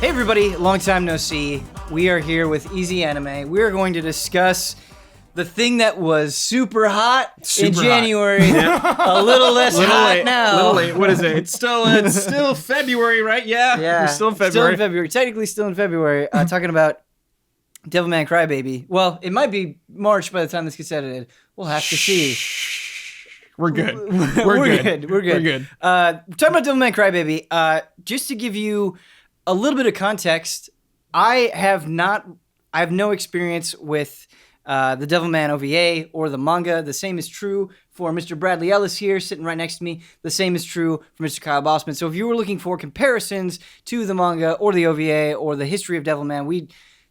Hey everybody, long time no see. We are here with EZAnime. We are going to discuss the thing that was super hot in January, a little less hot late, now. Little late. What is it? It's still February, right? Yeah, we're still in February. Still in February. Technically still in February. Talking about Devilman Crybaby. Well, it might be March by the time this gets edited. We'll have to see. We're good. We're good. Talking about Devilman Crybaby. Just to give you a little bit of context, I have no experience with the Devilman OVA or the manga. The same is true for Mr. Bradley Ellis here, sitting right next to me. The same is true for Mr. Kyle Bossman. So if you were looking for comparisons to the manga or the OVA or the history of Devilman, we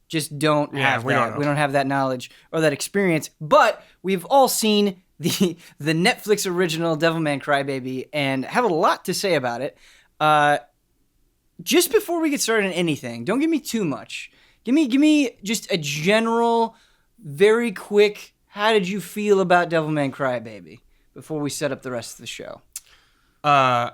just don't have that. We don't have that knowledge or that experience. But we've all seen the Netflix original Devilman Crybaby and have a lot to say about it. Just before we get started on anything, don't give me too much. Give me just a general, very quick, how did you feel about Devilman Crybaby before we set up the rest of the show? I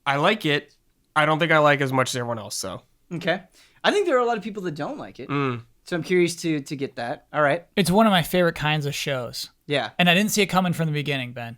like it. I don't think I like as much as everyone else, so. Okay. I think there are a lot of people that don't like it. So I'm curious to get that. All right. It's one of my favorite kinds of shows. Yeah. And I didn't see it coming from the beginning, Ben.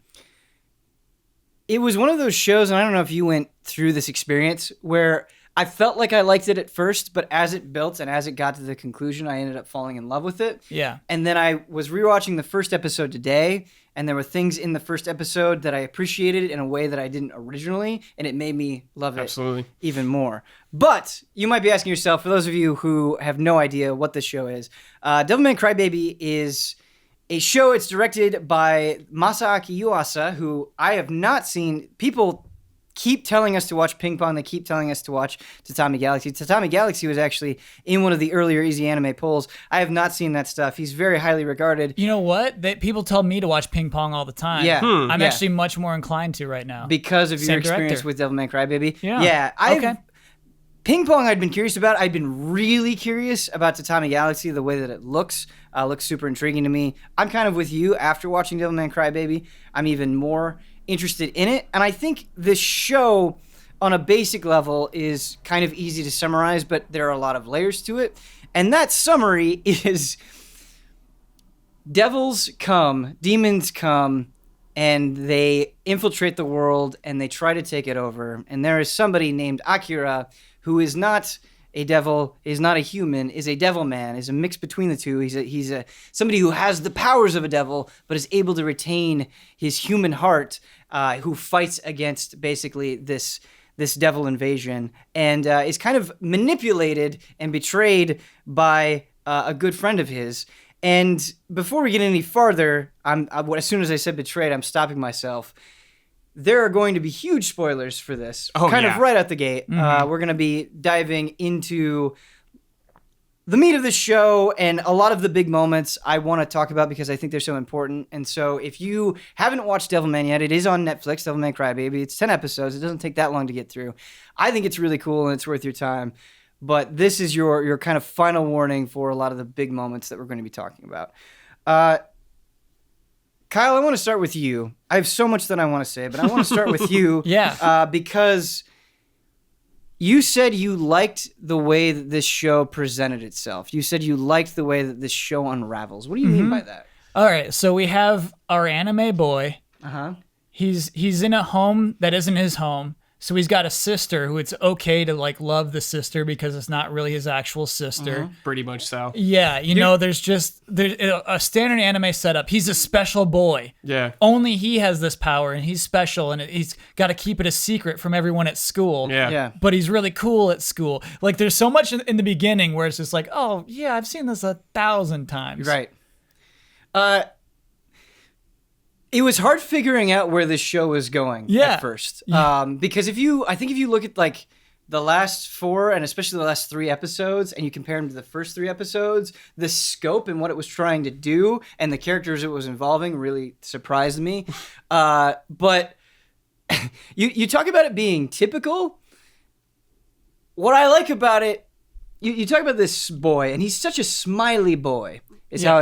It was one of those shows, and I don't know if you went through this experience, where I felt like I liked it at first, but as it built and as it got to the conclusion, I ended up falling in love with it. Yeah. And then I was rewatching the first episode today, and there were things in the first episode that I appreciated in a way that I didn't originally, and it made me love it even more. But you might be asking yourself, for those of you who have no idea what this show is, Devilman Crybaby is a show. It's directed by Masaaki Yuasa, who I have not seen. People keep telling us to watch Ping Pong. They keep telling us to watch Tatami Galaxy. Tatami Galaxy was actually in one of the earlier EZAnime polls. I have not seen that stuff. He's very highly regarded. You know what? People tell me to watch Ping Pong all the time. Yeah. I'm actually much more inclined to right now. Because of your experience with Devilman Crybaby? Yeah. Okay. Ping Pong I'd been curious about. I'd been really curious about Tatami Galaxy, the way that it looks. Looks super intriguing to me. I'm kind of with you after watching Devilman Crybaby. I'm even more interested in it. And I think this show, on a basic level, is kind of easy to summarize, but there are a lot of layers to it. And that summary is devils come, demons come, and they infiltrate the world, and they try to take it over. And there is somebody named Akira who is not a devil, is not a human, is a devil man, is a mix between the two. He's somebody who has the powers of a devil, but is able to retain his human heart, who fights against basically this devil invasion, and is kind of manipulated and betrayed by a good friend of his. And before we get any farther, as soon as I said betrayed, I'm stopping myself. There are going to be huge spoilers for this, of right out the gate. We're going to be diving into the meat of the show and a lot of the big moments I want to talk about because I think they're so important. And so if you haven't watched Devilman yet, it is on Netflix, Devilman Crybaby. It's 10 episodes. It doesn't take that long to get through. I think it's really cool and it's worth your time. But this is your kind of final warning for a lot of the big moments that we're going to be talking about. Kyle, I want to start with you. I have so much that I want to say, but I want to start with you. Because you said you liked the way that this show presented itself. You said you liked the way that this show unravels. What do you mean by that? All right, so we have our anime boy. He's in a home that isn't his home. So he's got a sister who it's okay to love the sister because it's not really his actual sister. Pretty much so. Yeah, there's a standard anime setup. He's a special boy. Yeah. Only he has this power and he's special and he's got to keep it a secret from everyone at school. Yeah. But he's really cool at school. There's so much in the beginning where it's just oh, yeah, I've seen this 1,000 times. Right. It was hard figuring out where this show was going at first. Because if you look at the last 4 and especially the last 3 episodes and you compare them to the first 3 episodes, the scope and what it was trying to do and the characters it was involving really surprised me. But you talk about it being typical. What I like about it, you talk about this boy and he's such a smiley boy. Is how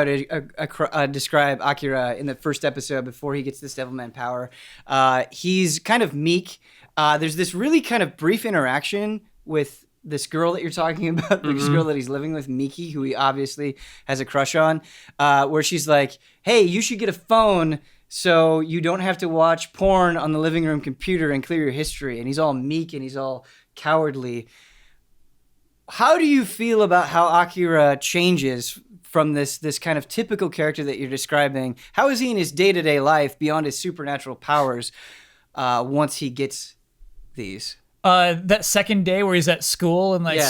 I describe Akira in the first episode before he gets this Devilman power. He's kind of meek. There's this really kind of brief interaction with this girl that you're talking about, this girl that he's living with, Miki, who he obviously has a crush on, where she's like, hey, you should get a phone so you don't have to watch porn on the living room computer and clear your history. And he's all meek and he's all cowardly. How do you feel about how Akira changes from this kind of typical character that you're describing? How is he in his day-to-day life beyond his supernatural powers once he gets these? That second day where he's at school and like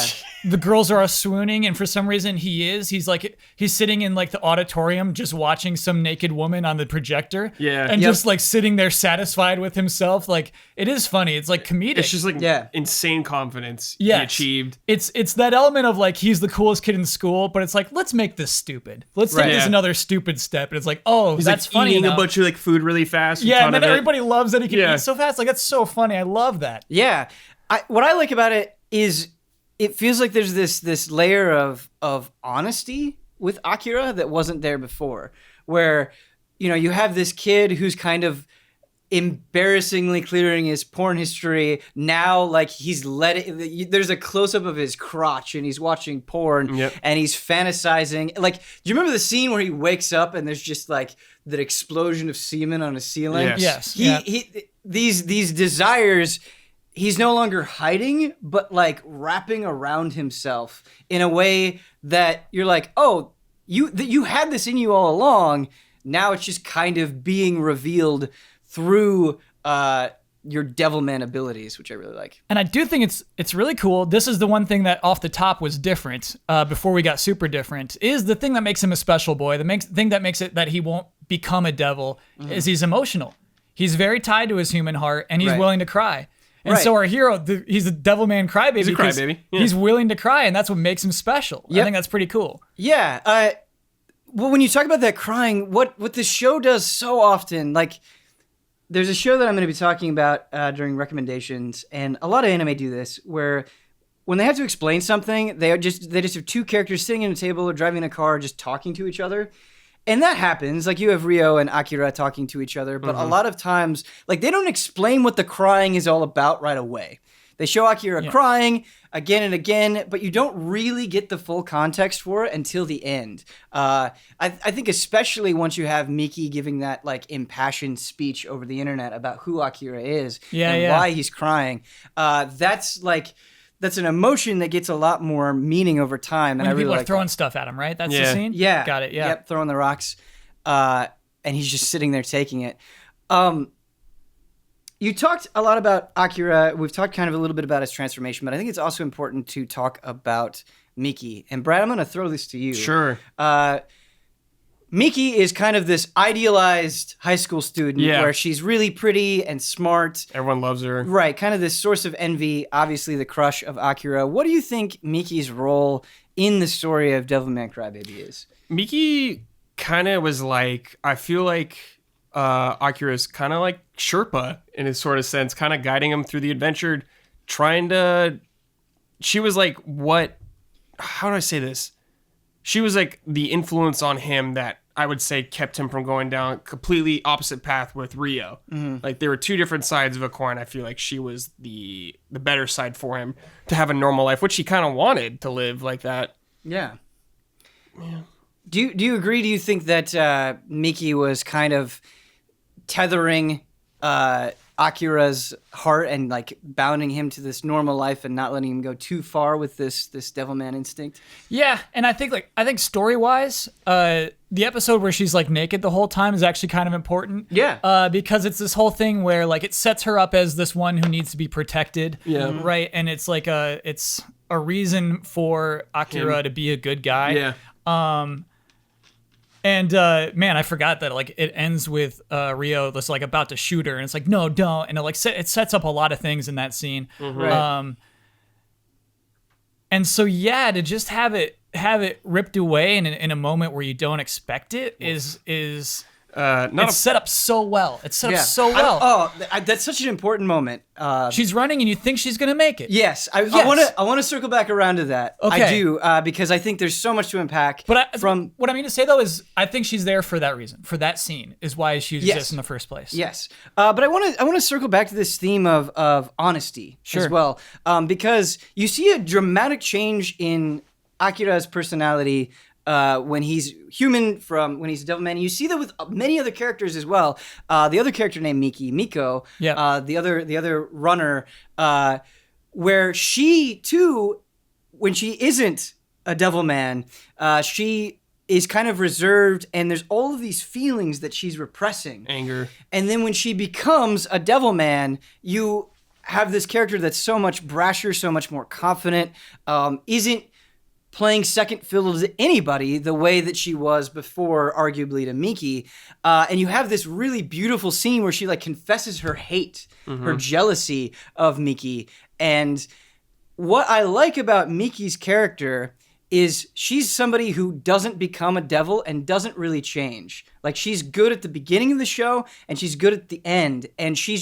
the girls are all swooning, and for some reason he's sitting in like the auditorium just watching some naked woman on the projector, and just like sitting there satisfied with himself. Like, it is funny. It's like comedic. It's just like insane confidence he achieved. It's that element of like he's the coolest kid in school, but it's like, let's make this stupid. Let's take this another stupid step. And it's like, oh, he's that's like funny. Eating a bunch of like food really fast. Yeah, and then everybody loves that he can eat so fast. Like, that's so funny. I love that. Yeah. What I like about it is it feels like there's this layer of honesty with Akira that wasn't there before, where, you know, you have this kid who's kind of embarrassingly clearing his porn history. Now, like, he's there's a close-up of his crotch and he's watching porn and he's fantasizing. Like, do you remember the scene where he wakes up and there's just like that explosion of semen on his ceiling? Yes. These desires, he's no longer hiding, but like wrapping around himself in a way that you're like, oh, you had this in you all along. Now it's just kind of being revealed through your Devilman abilities, which I really like. And I do think it's really cool. This is the one thing that off the top was different before we got super different, is the thing that makes him a special boy. The thing that makes it that he won't become a devil is he's emotional. He's very tied to his human heart, and he's willing to cry. And so our hero, he's a Devilman Crybaby. He's a crybaby. Yeah. He's willing to cry, and that's what makes him special. I think that's pretty cool. Yeah. Well, when you talk about that crying, what the show does so often, like, there's a show that I'm going to be talking about during recommendations, and a lot of anime do this, where when they have to explain something, they just have two characters sitting at a table or driving in a car just talking to each other. And that happens. Like, you have Rio and Akira talking to each other, but a lot of times, like, they don't explain what the crying is all about right away. They show Akira crying again and again, but you don't really get the full context for it until the end. I think especially once you have Miki giving that like impassioned speech over the internet about who Akira is and why he's crying. That's an emotion that gets a lot more meaning over time. And when I really people like are throwing that. stuff at him, right? That's the scene? Yeah. Got it, yeah. Yep, throwing the rocks. And he's just sitting there taking it. You talked a lot about Akira. We've talked kind of a little bit about his transformation, but I think it's also important to talk about Miki. And Brad, I'm going to throw this to you. Sure. Miki is kind of this idealized high school student where she's really pretty and smart. Everyone loves her. Right, kind of this source of envy, obviously the crush of Akira. What do you think Miki's role in the story of Devilman Crybaby is? Miki kind of was like, I feel like Akira's kind of like Sherpa in a sort of sense, kind of guiding him through the adventure, she was like, how do I say this? She was like the influence on him that I would say kept him from going down a completely opposite path with Rio. Like, there were two different sides of a coin. I feel like she was the better side for him to have a normal life, which he kind of wanted to live like that. Yeah. Do you agree? Do you think that Miki was kind of tethering Akira's heart and like bounding him to this normal life and not letting him go too far with this Devilman instinct? Yeah, and I think story-wise, the episode where she's like naked the whole time is actually kind of important. Yeah. Because it's this whole thing where like it sets her up as this one who needs to be protected. Yeah. Right, and it's like it's a reason for Akira to be a good guy. Yeah. And man, I forgot that like it ends with Rio that's like about to shoot her, and it's like, no, don't, and it sets up a lot of things in that scene. Right. And so to just have it ripped away in a moment where you don't expect it is It's set up so well. It's set up so well. That's such an important moment. She's running, and you think she's gonna make it. Yes, I want to circle back around to that. Okay. I do because I think there's so much to unpack. But what I mean to say though is, I think she's there for that reason. For that scene is why she exists in the first place. Yes, but I want to circle back to this theme of honesty as well, because you see a dramatic change in Akira's personality. When he's human from when he's a Devilman. You see that with many other characters as well. The other character named Miko, the other runner, where she too, when she isn't a Devilman, she is kind of reserved, and there's all of these feelings that she's repressing. Anger. And then when she becomes a Devilman, you have this character that's so much brasher, so much more confident, isn't playing second fiddle to anybody the way that she was before, arguably, to Miki. And you have this really beautiful scene where she like confesses her hate, her jealousy of Miki. And what I like about Miki's character is she's somebody who doesn't become a devil and doesn't really change. Like, she's good at the beginning of the show and she's good at the end. And she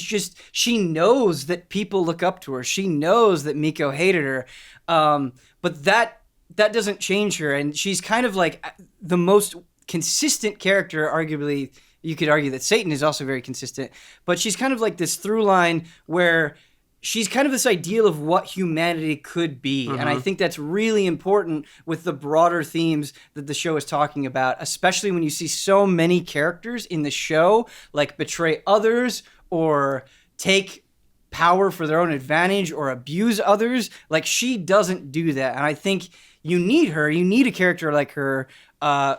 knows that people look up to her. She knows that Miko hated her. But that doesn't change her, and she's kind of like the most consistent character. Arguably, you could argue that Satan is also very consistent, but she's kind of like this through line where she's kind of this ideal of what humanity could be. And I think that's really important with the broader themes that the show is talking about, especially when you see so many characters in the show like betray others or take power for their own advantage or abuse others. Like, she doesn't do that. And I think you need her. You need a character like her,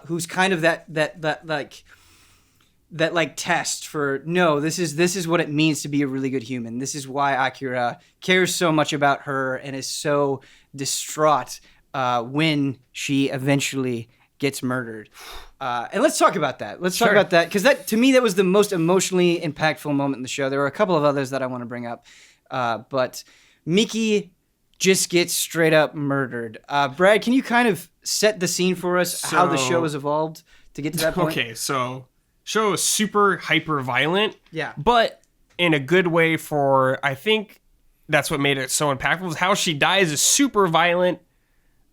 who's kind of that test for, no, this is what it means to be a really good human. This is why Akira cares so much about her and is so distraught when she eventually gets murdered. And let's talk about that. Let's talk about that, because that, to me, that was the most emotionally impactful moment in the show. There were a couple of others that I want to bring up, but Miki just gets straight up murdered. Brad, can you kind of set the scene for us, how the show has evolved to get to that point? Okay, so show is super hyper violent. Yeah. But in a good way for, I think that's what made it so impactful, is how she dies is super violent.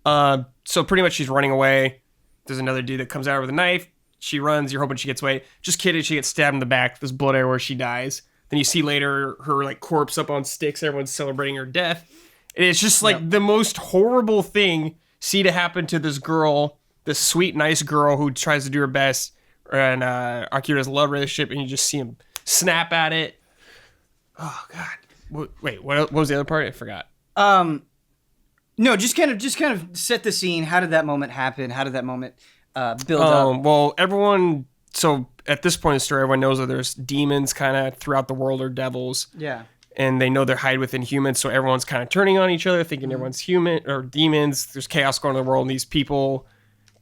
So pretty much she's running away. There's another dude that comes out with a knife. She runs. You're hoping she gets away. Just kidding. She gets stabbed in the back. There's blood everywhere. She dies. Then you see later her like corpse up on sticks. Everyone's celebrating her death. And it's just like the most horrible thing see to happen to this girl, this sweet, nice girl who tries to do her best, and Akira's love relationship, and you just see him snap at it. Oh God! Wait, what was the other part? I forgot. No, just kind of set the scene. How did that moment happen? How did that moment build up? Well, everyone. So at this point in the story, everyone knows that there's demons kind of throughout the world, or devils. Yeah. And they know they're hide within humans, so everyone's kind of turning on each other, thinking everyone's human or demons. There's chaos going on in the world, and these people,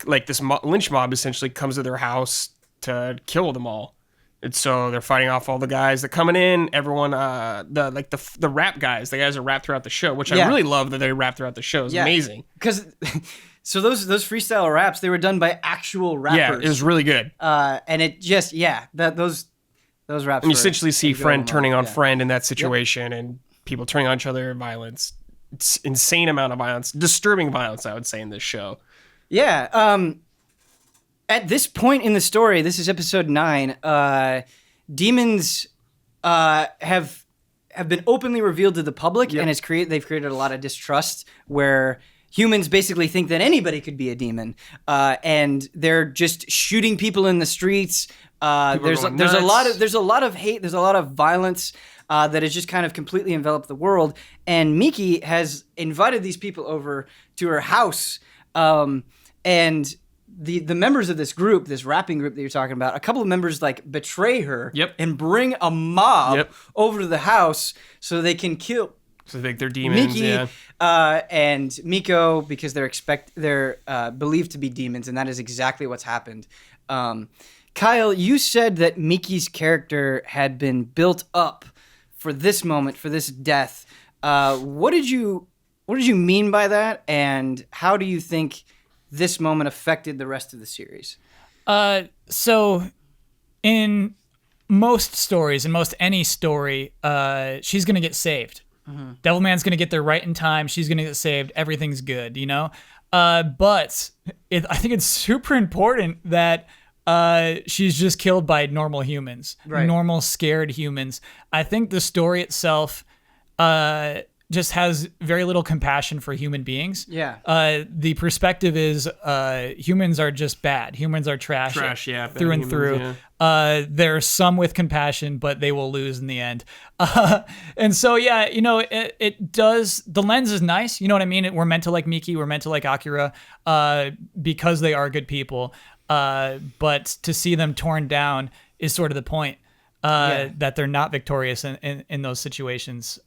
like this lynch mob, essentially comes to their house to kill them all. And so they're fighting off all the guys that coming in. Everyone, the rap guys, the guys that rap throughout the show, which I really love that they rap throughout the show. It's amazing. Because so those freestyle raps, they were done by actual rappers. Yeah, it was really good. And it just those raps. And you essentially see friend turning on friend in that situation, and people turning on each other, violence. It's insane amount of violence, disturbing violence, I would say, in this show. Yeah. At this point in the story, this is episode 9. Demons have been openly revealed to the public, and they've created a lot of distrust where humans basically think that anybody could be a demon, and they're just shooting people in the streets. There's a lot of hate. There's a lot of violence that has just kind of completely enveloped the world. And Miki has invited these people over to her house, and the members of this group, this rapping group that you're talking about, a couple of members like betray her and bring a mob over to the house so they can kill. So they think they're demons, Miki and Miko, because they're believed to be demons, and that is exactly what's happened. Kyle, you said that Miki's character had been built up for this moment, for this death. What did you mean by that, and how do you think this moment affected the rest of the series? So in most stories, in most any story, she's gonna get saved. Devilman's gonna get there right in time. She's gonna get saved. Everything's good, you know. But I think it's super important that she's just killed by normal humans, normal scared humans. I think the story itself just has very little compassion for human beings. Yeah. The perspective is humans are just bad. Humans are trash through and through. Yeah. There's some with compassion, but they will lose in the end. And so, yeah, you know, it does. The lens is nice. You know what I mean? We're meant to like Miki. We're meant to like Akira because they are good people. But to see them torn down is sort of the point. That they're not victorious in those situations.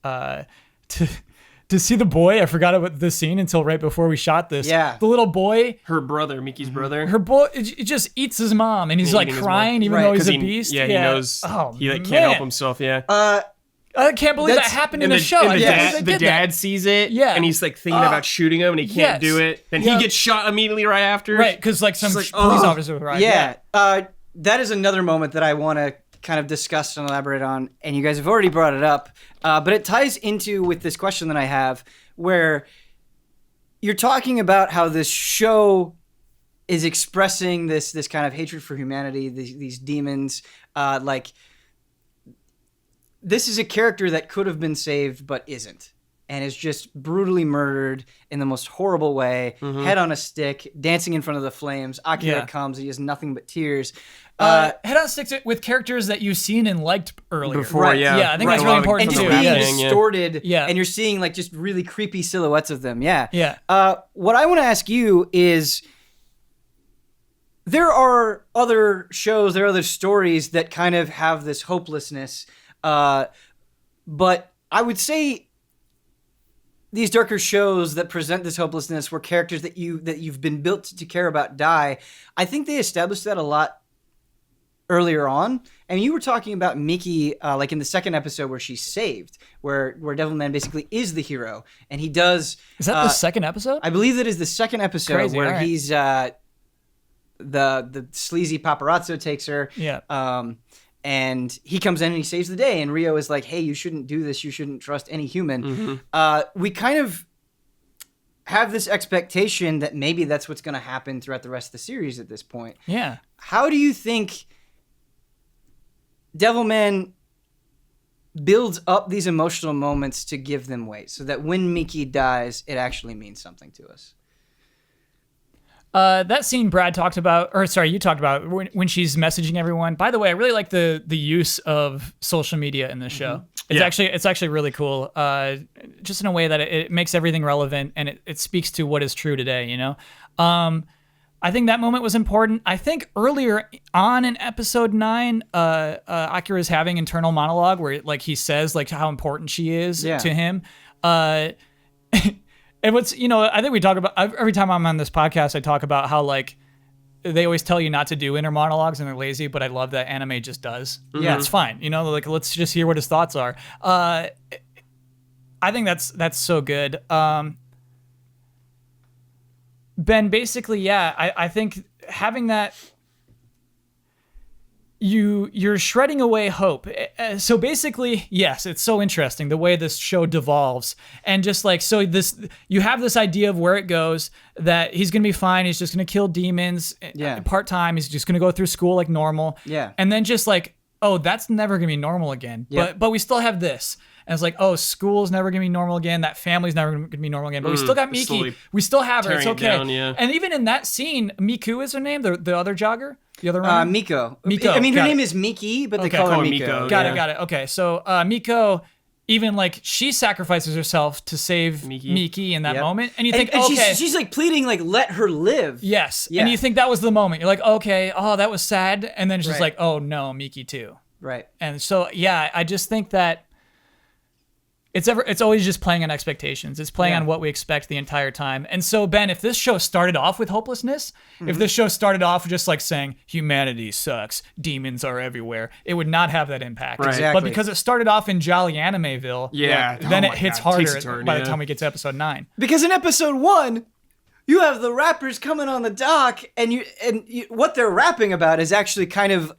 To see the boy, I forgot about this scene until right before we shot this. Yeah. The little boy. Her brother, Miki's brother. Her boy, it just eats his mom, and he's like crying even though he's a beast. He knows he like, can't help himself, I can't believe that happened in the show. The dad sees it, and he's like thinking about shooting him, and he can't do it. Then he gets shot immediately right after. Right, because like some police officer arrived. That is another moment that I want to kind of discuss and elaborate on, and you guys have already brought it up, but it ties into with this question that I have, where you're talking about how this show is expressing this kind of hatred for humanity, these demons, like this is a character that could have been saved but isn't, and is just brutally murdered in the most horrible way, head on a stick, dancing in front of the flames. Akira comes, he has nothing but tears. Head on sticks with characters that you've seen and liked earlier. Before, yeah, I think that's really important and too. And just being distorted, and you're seeing like just really creepy silhouettes of them. Yeah. What I want to ask you is, there are other shows, there are other stories that kind of have this hopelessness, but I would say these darker shows that present this hopelessness, where characters that you've been built to care about die, I think they established that a lot earlier on. And you were talking about Miki, like in the second episode where she's saved, where Devilman basically is the hero, and he does. Is that the second episode? I believe that is the second episode. Crazy, where he's the sleazy paparazzo takes her. Yeah. And he comes in and he saves the day, and Rio is like, "Hey, you shouldn't do this. You shouldn't trust any human." We kind of have this expectation that maybe that's what's going to happen throughout the rest of the series at this point. Yeah. How do you think Devilman builds up these emotional moments to give them weight, so that when Miki dies, it actually means something to us? That scene Brad talked about, or sorry, you talked about when she's messaging everyone. By the way, I really like the use of social media in this show. It's actually really cool. Just in a way that it makes everything relevant, and it speaks to what is true today. You know, I think that moment was important. I think earlier on in episode 9, Akira is having internal monologue where like he says like how important she is to him. And what's, you know, I think we talk about, every time I'm on this podcast, I talk about how like they always tell you not to do inner monologues and they're lazy, but I love that anime just does. Yeah, it's fine. You know, like let's just hear what his thoughts are. I think that's so good. Ben, basically, I think having that, you're shredding away hope. So basically, yes, it's so interesting the way this show devolves, and just like, so this, you have this idea of where it goes, that he's gonna be fine, he's just gonna kill demons part-time, he's just gonna go through school like normal, and then just like, oh, that's never gonna be normal again. But we still have this. And it's like, oh, school's never going to be normal again. That family's never going to be normal again. But we still got Miki. We still have her. It's okay. Down, And even in that scene, Miku is her name, the other jogger? The other runner? Miko. Miko. I mean, her name is Miki, but they call her Miko. Got it. Okay, so Miko, even like, she sacrifices herself to save Miki in that moment. And you think, okay. She's like pleading, like, let her live. Yes. Yeah. And you think that was the moment. You're like, okay, oh, that was sad. And then she's like, oh, no, Miki too. Right. And so, yeah, I just think that it's always just playing on expectations. It's playing on what we expect the entire time. And so, Ben, if this show started off with hopelessness, if this show started off just like saying humanity sucks, demons are everywhere, it would not have that impact. Right. Exactly. But because it started off in Jolly Animeville, then it hits harder by the time we get to episode 9. Because in episode 1, you have the rappers coming on the dock, and what they're rapping about is actually kind of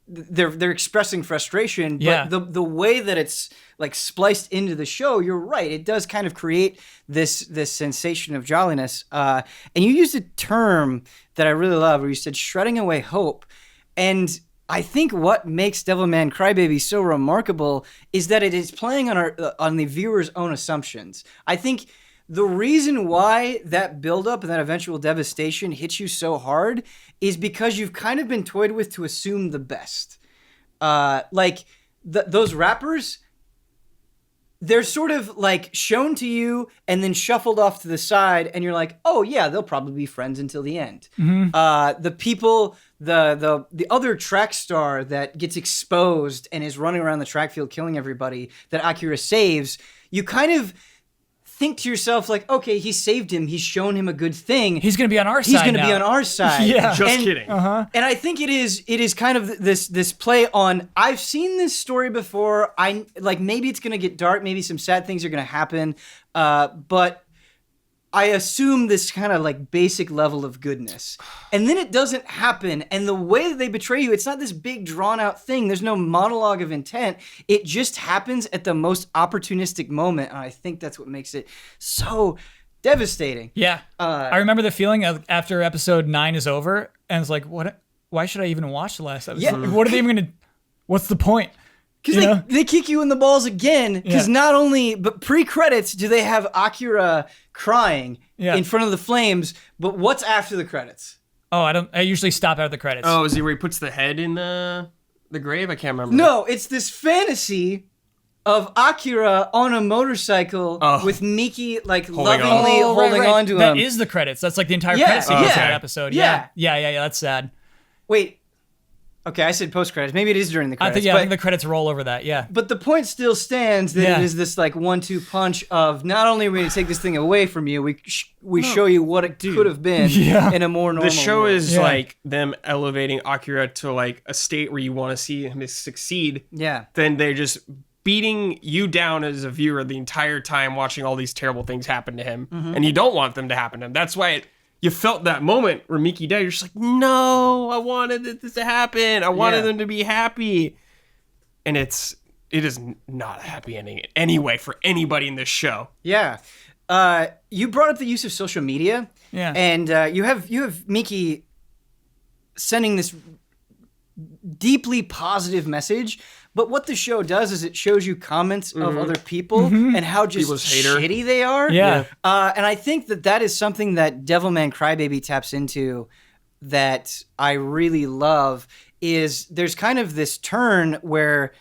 they're expressing frustration, but Yeah. the way that it's like spliced into the show, you're right. It does kind of create this sensation of jolliness. And you used a term that I really love where you said shredding away hope. And I think what makes Devilman Crybaby so remarkable is that it is playing on the viewer's own assumptions. I think the reason why that buildup and that eventual devastation hits you so hard is because you've kind of been toyed with to assume the best. Those rappers, they're sort of like shown to you and then shuffled off to the side, and you're like, oh yeah, they'll probably be friends until the end. The people, the other track star that gets exposed and is running around the track field killing everybody that Akira saves, you kind of think to yourself like, okay, he saved him. He's shown him a good thing. He's going to be on our side. He's going to be on our side. Yeah. Just kidding. And I think it is kind of this play on, I've seen this story before. Maybe it's going to get dark. Maybe some sad things are going to happen. But I assume this kind of like basic level of goodness. And then it doesn't happen. And the way that they betray you, it's not this big drawn out thing. There's no monologue of intent. It just happens at the most opportunistic moment. And I think that's what makes it so devastating. Yeah. I remember the feeling of after episode 9 is over, and it's like, what? Why should I even watch the last episode? Yeah. What are they even going to, what's the point? Because they kick you in the balls again. Because not only, but pre-credits, do they have Akira crying in front of the flames, but what's after the credits? Oh, I usually stop out of the credits. Oh, is he where he puts the head in the grave? I can't remember. No, it's this fantasy of Akira on a motorcycle with Miki like lovingly holding on to him. That is the credits. That's like the entire credit sequence of that episode. Yeah. Yeah. That's sad. Wait. Okay, I said post-credits. Maybe it is during the credits. I think the credits roll over that, yeah. But the point still stands that it is this like 1-2 punch of not only are we going to take this thing away from you, we show you what it could have been in a more normal The show world. is like them elevating Akira to like a state where you want to see him succeed. Yeah. Then they're just beating you down as a viewer the entire time watching all these terrible things happen to him. And you don't want them to happen to him. That's why you felt that moment where Miki died. You're just like, no, I wanted this to happen. I wanted them to be happy. And it is not a happy ending anyway for anybody in this show. Yeah. You brought up the use of social media. Yeah. And you have Miki sending this deeply positive message. But what the show does is it shows you comments of other people and how just shitty they are. Yeah. And I think that is something that Devilman Crybaby taps into that I really love is there's kind of this turn where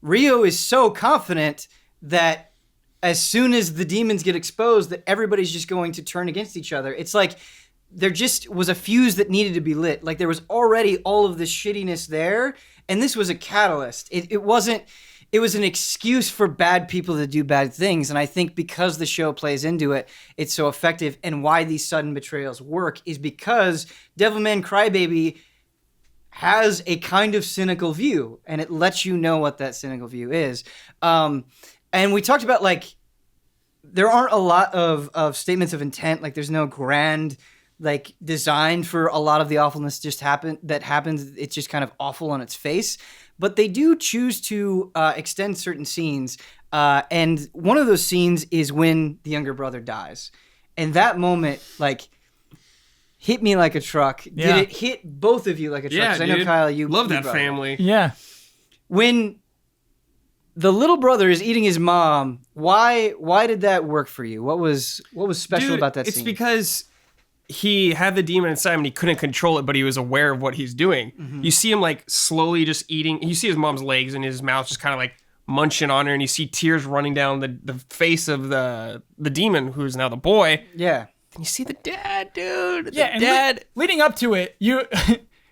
Ryo is so confident that as soon as the demons get exposed that everybody's just going to turn against each other. It's like there just was a fuse that needed to be lit. Like there was already all of this shittiness there, and this was a catalyst. It wasn't. It was an excuse for bad people to do bad things, and I think because the show plays into it, it's so effective. And why these sudden betrayals work is because Devilman Crybaby has a kind of cynical view, and it lets you know what that cynical view is. And we talked about like there aren't a lot of statements of intent. Like there's no grand like design for a lot of the awfulness that happens. It's just kind of awful on its face. But they do choose to extend certain scenes. And one of those scenes is when the younger brother dies. And that moment, like, hit me like a truck. Yeah. Did it hit both of you like a truck? Yeah, 'Cause I know, Kyle, you love that brought it up. family. Yeah. When the little brother is eating his mom, why did that work for you? What was special about that scene? It's because he had the demon inside him and he couldn't control it, but he was aware of what he's doing. Mm-hmm. You see him like slowly just eating. You see his mom's legs and his mouth just kind of like munching on her, and you see tears running down the face of the demon, who's now the boy. Yeah. And you see the dad, dude. Yeah, and leading up to it,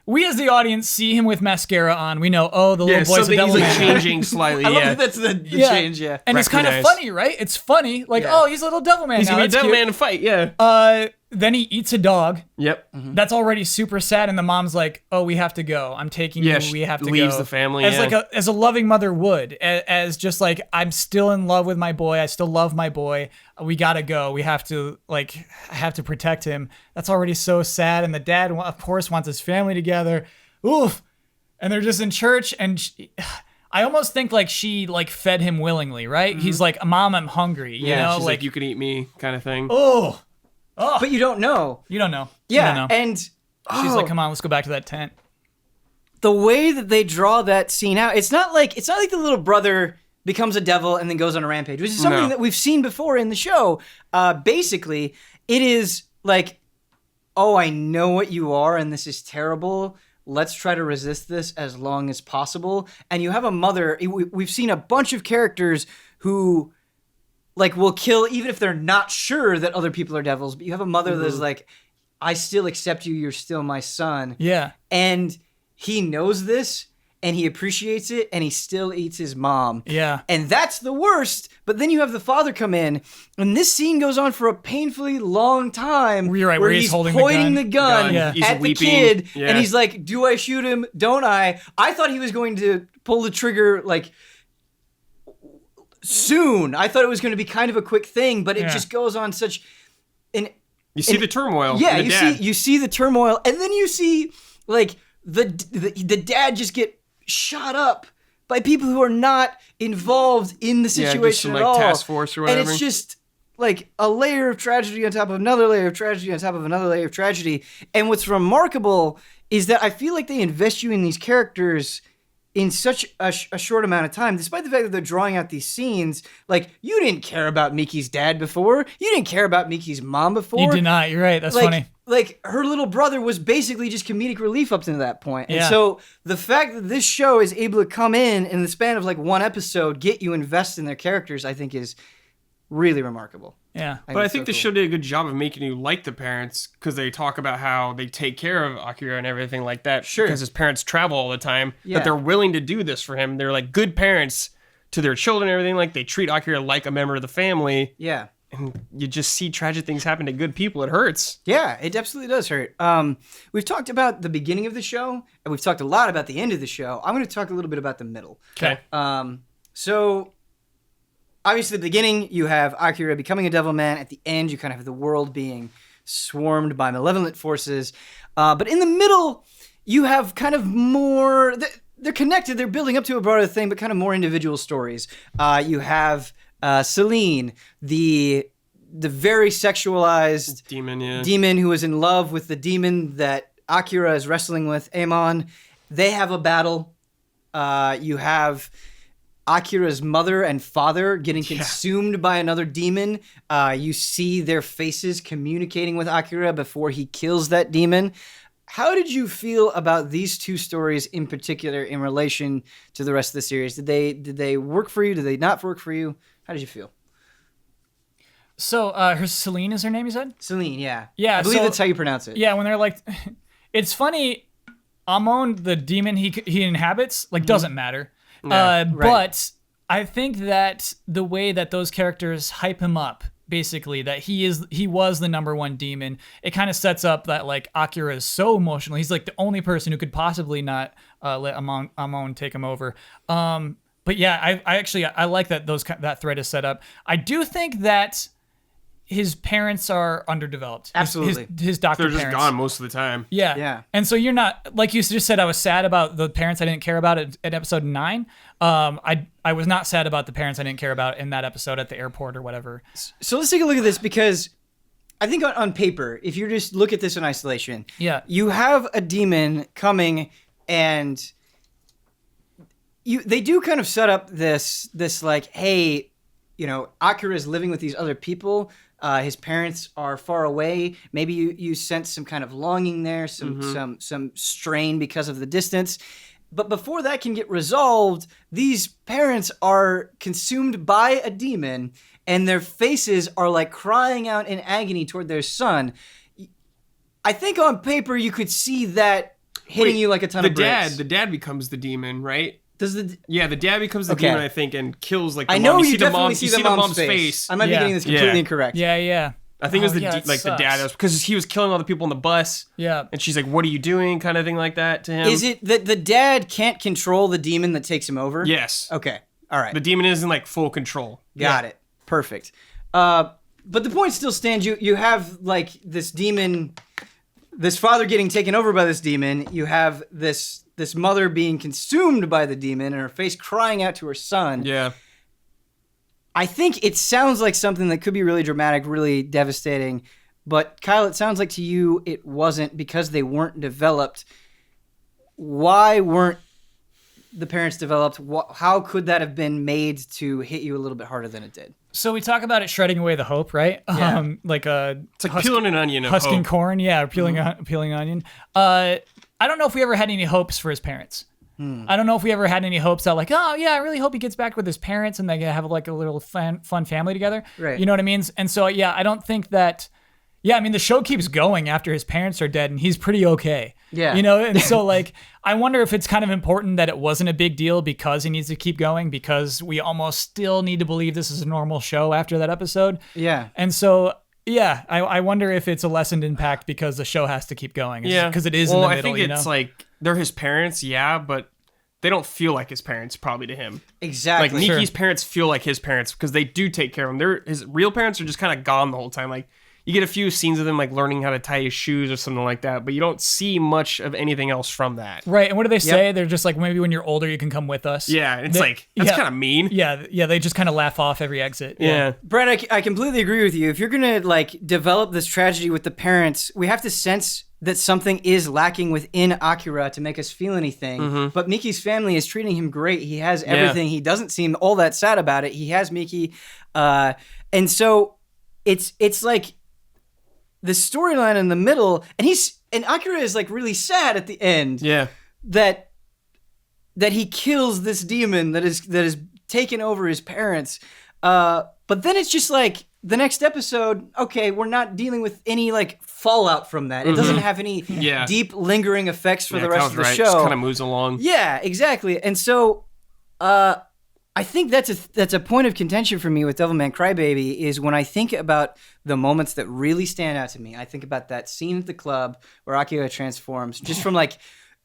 we as the audience see him with mascara on. We know, the little boy's so a devil he's like man. changing slightly. I love yeah, that that's the change, yeah. And it's kind of Recognize. funny, right? It's funny. Like, Yeah. he's a little devil man he's now. gonna be a That's devil cute. man to fight. Yeah. Then he eats a dog. Yep. That's already super sad, and the mom's like, "Oh, we have to go. I'm taking Yeah, you. she We have to leaves go." the family, as yeah. like as a loving mother would, as just like I'm still in love with my boy. I still love my boy. We gotta go. We have to I have to protect him. That's already so sad, and the dad, of course, wants his family together. Oof. And they're just in church, and I almost think like she like fed him willingly, right? Mm-hmm. He's like, "Mom, I'm hungry." You know, she's like, "You can eat me," kind of thing. Oh, but you don't know. You don't know. Yeah, you don't know. And she's like, "Come on, let's go back to that tent." The way that they draw that scene out, it's not like the little brother becomes a devil and then goes on a rampage, which is something that we've seen before in the show. Basically, it is like, oh, I know what you are, and this is terrible. Let's try to resist this as long as possible. And you have a mother. We've seen a bunch of characters who, like, will kill even if they're not sure that other people are devils. But you have a mother that's like, I still accept you. You're still my son. Yeah. And he knows this, and he appreciates it, and he still eats his mom. Yeah. And that's the worst. But then you have the father come in, and this scene goes on for a painfully long time. You're right, where he's holding pointing the gun Yeah. at the kid, and he's like, do I shoot him? Don't I? I thought he was going to pull the trigger, like, soon. I thought it was going to be kind of a quick thing, but it just goes on such an... You see the turmoil. Yeah, you see the turmoil, and then you see, like... The dad just get shot up by people who are not involved in the situation just at all. Task force or whatever. And it's just like a layer of tragedy on top of another layer of tragedy on top of another layer of tragedy. And what's remarkable is that I feel like they invest you in these characters in such a short amount of time, despite the fact that they're drawing out these scenes. Like, you didn't care about Miki's dad before. You didn't care about Miki's mom before. You did not. You're right. That's funny. Like, her little brother was basically just comedic relief up to that point. And so the fact that this show is able to come in the span of like one episode, get you invested in their characters, I think is really remarkable. Yeah. But I think the show did a good job of making you like the parents, because they talk about how they take care of Akira and everything like that. Sure. Because his parents travel all the time. Yeah. That they're willing to do this for him. They're like good parents to their children and everything. Like, they treat Akira like a member of the family. Yeah. And you just see tragic things happen to good people. It hurts. Yeah, it absolutely does hurt. We've talked about the beginning of the show, and we've talked a lot about the end of the show. I'm going to talk a little bit about the middle. Okay. So, obviously, at the beginning, you have Akira becoming a devil man. At the end, you kind of have the world being swarmed by malevolent forces. But in the middle, you have kind of more... They're connected. They're building up to a broader thing, but kind of more individual stories. You have... Celine, the very sexualized demon who is in love with the demon that Akira is wrestling with, Amon. They have a battle. You have Akira's mother and father getting consumed by another demon. You see their faces communicating with Akira before he kills that demon. How did you feel about these two stories in particular in relation to the rest of the series? Did they work for you? Did they not work for you? How did you feel? So, Celine is her name, you said? Celine, yeah. Yeah, I believe that's how you pronounce it. Yeah, when they're like... It's funny, Amon, the demon he inhabits, like, doesn't matter. Right. But I think that the way that those characters hype him up, basically, that he was the number one demon, it kind of sets up that, like, Akira is so emotional. He's, like, the only person who could possibly not let Amon take him over. But yeah, I like that that thread is set up. I do think that his parents are underdeveloped. Absolutely. His doctor They're just parents. gone most of the time. Yeah. Yeah. And so you're not, like you just said, I was sad about the parents I didn't care about at episode 9. I was not sad about the parents I didn't care about in that episode at the airport or whatever. So let's take a look at this, because I think on paper, if you just look at this in isolation, you have a demon coming, and they do kind of set up this like, hey, Akira is living with these other people. His parents are far away. Maybe you sense some kind of longing there, some strain because of the distance. But before that can get resolved, these parents are consumed by a demon, and their faces are like crying out in agony toward their son. I think on paper you could see that hitting you like a ton of bricks. The dad becomes the demon, right? The dad becomes the demon, I think, and kills the I mom. know you definitely see the mom's face. I might be getting this completely incorrect. Yeah. I think it was the dad, because he was killing all the people on the bus. Yeah. And she's like, "What are you doing?" kind of thing like that to him. Is it that the dad can't control the demon that takes him over? Yes. Okay. All right. The demon is in like full control. Got it. Perfect. But the point still stands. You have like this demon, this father getting taken over by this demon. You have this this mother being consumed by the demon and her face crying out to her son. Yeah. I think it sounds like something that could be really dramatic, really devastating. But Kyle, it sounds like to you it wasn't because they weren't developed. Why weren't the parents developed? How could that have been made to hit you a little bit harder than it did? So we talk about it shredding away the hope, right? Yeah. It's like peeling an onion of husking hope. corn, yeah, or peeling onion. I don't know if we ever had any hopes for his parents. I don't know if we ever had any hopes that like, oh yeah, I really hope he gets back with his parents and they have like a little fun family together. Right. You know what I mean? And so yeah, I don't think that. Yeah, I mean the show keeps going after his parents are dead and he's pretty okay. Yeah. You know, and so like I wonder if it's kind of important that it wasn't a big deal because he needs to keep going because we almost still need to believe this is a normal show after that episode. Yeah. And so yeah, I wonder if it's a lessened impact because the show has to keep going. Yeah. Because it is in the middle, I think it's like they're his parents, yeah, but they don't feel like his parents probably to him. Exactly. Like Miki's parents feel like his parents because they do take care of him. His real parents are just kind of gone the whole time. Like you get a few scenes of them like learning how to tie his shoes or something like that, but you don't see much of anything else from that. Right, and what do they say? They're just like, maybe when you're older, you can come with us. Yeah, it's like, that's kind of mean. Yeah, they just kind of laugh off every exit. Yeah. Brad, I completely agree with you. If you're going to like develop this tragedy with the parents, we have to sense that something is lacking within Akira to make us feel anything. But Miki's family is treating him great. He has everything. He doesn't seem all that sad about it. He has Miki. And so it's like the storyline in the middle, and Akira is like really sad at the end. Yeah. That he kills this demon that is taken over his parents. But then it's just like the next episode, okay, we're not dealing with any like fallout from that. It doesn't have any deep lingering effects for the rest of the show. Just kind of moves along. Yeah, exactly. And so I think that's a point of contention for me with Devilman Crybaby is when I think about the moments that really stand out to me. I think about that scene at the club where Akira transforms, just from like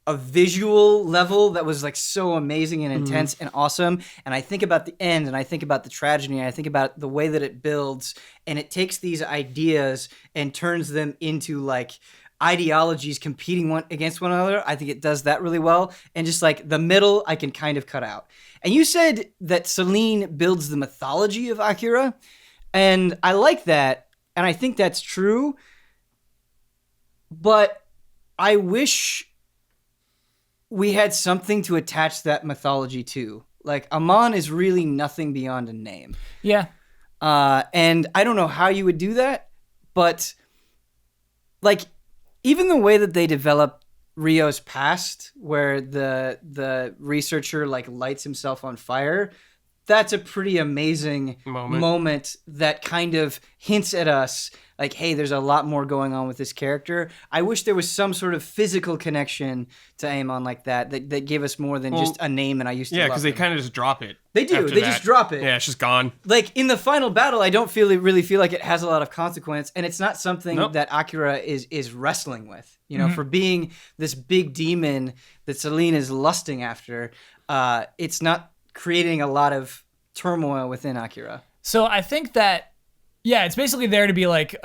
a visual level that was like so amazing and intense and awesome. And I think about the end, and I think about the tragedy, and I think about the way that it builds, and it takes these ideas and turns them into like ideologies competing one against one another. I think it does that really well. And just like the middle, I can kind of cut out. And you said that Celine builds the mythology of Akira, and I like that, and I think that's true. But I wish we had something to attach that mythology to. Like, Amon is really nothing beyond a name. Yeah. And I don't know how you would do that, but like, even the way that they develop Ryo's past, where the researcher like lights himself on fire, that's a pretty amazing moment that kind of hints at us like, hey, there's a lot more going on with this character. I wish there was some sort of physical connection to Amon like that gave us more than just a name and I used to love because they him. kind of just drop it. They do. They just drop it. Yeah, it's just gone. Like, in the final battle, I don't really feel like it has a lot of consequence, and it's not something that Akira is wrestling with. You know, for being this big demon that Celine is lusting after, it's not creating a lot of turmoil within Akira. So I think that, yeah, it's basically there to be like,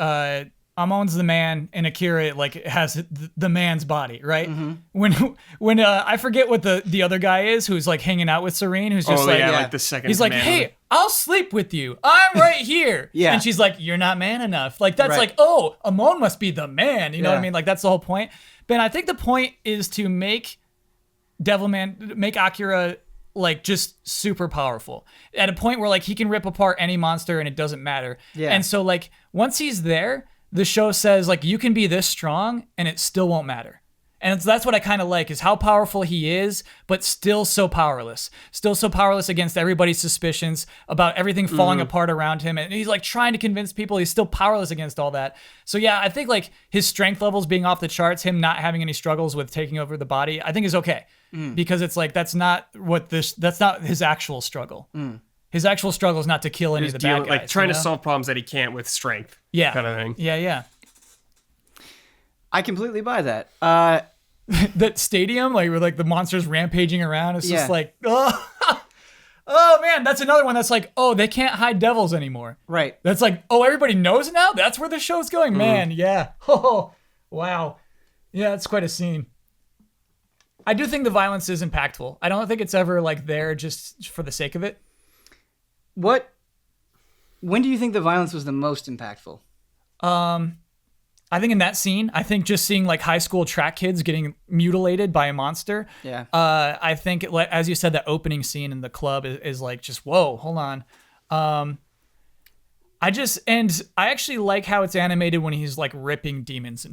Amon's the man, and Akira like has the man's body, right? When I forget what the other guy is who's like hanging out with Serene, who's just like the second. He's like, hey, I'll sleep with you. I'm right here. Yeah. And she's like, you're not man enough. Like that's like, oh, Amon must be the man. You know what I mean? Like that's the whole point. But I think the point is to make Akira like just super powerful at a point where like he can rip apart any monster and it doesn't matter. Yeah. And so like once he's there, the show says like you can be this strong and it still won't matter. And that's what I kind of like is how powerful he is, but still so powerless. Still so powerless against everybody's suspicions about everything falling apart around him. And he's like trying to convince people he's still powerless against all that. So yeah, I think like his strength levels being off the charts, him not having any struggles with taking over the body, I think is okay. Because it's like that's not his actual struggle. His actual struggle is not to kill any of the bad guys. Like trying to solve problems that he can't with strength. Yeah. Kind of thing. Yeah. I completely buy that. That stadium, like where like the monsters rampaging around, it's just like, oh man, that's another one that's like, oh, they can't hide devils anymore. Right. That's like, oh, everybody knows now? That's where the show's going? Man, yeah. Oh, wow. Yeah, it's quite a scene. I do think the violence is impactful. I don't think it's ever like there just for the sake of it. When do you think the violence was the most impactful? I think in that scene, I think just seeing like high school track kids getting mutilated by a monster. Yeah. I think, as you said, that opening scene in the club is like just, whoa, hold on. I actually like how it's animated when he's like ripping demons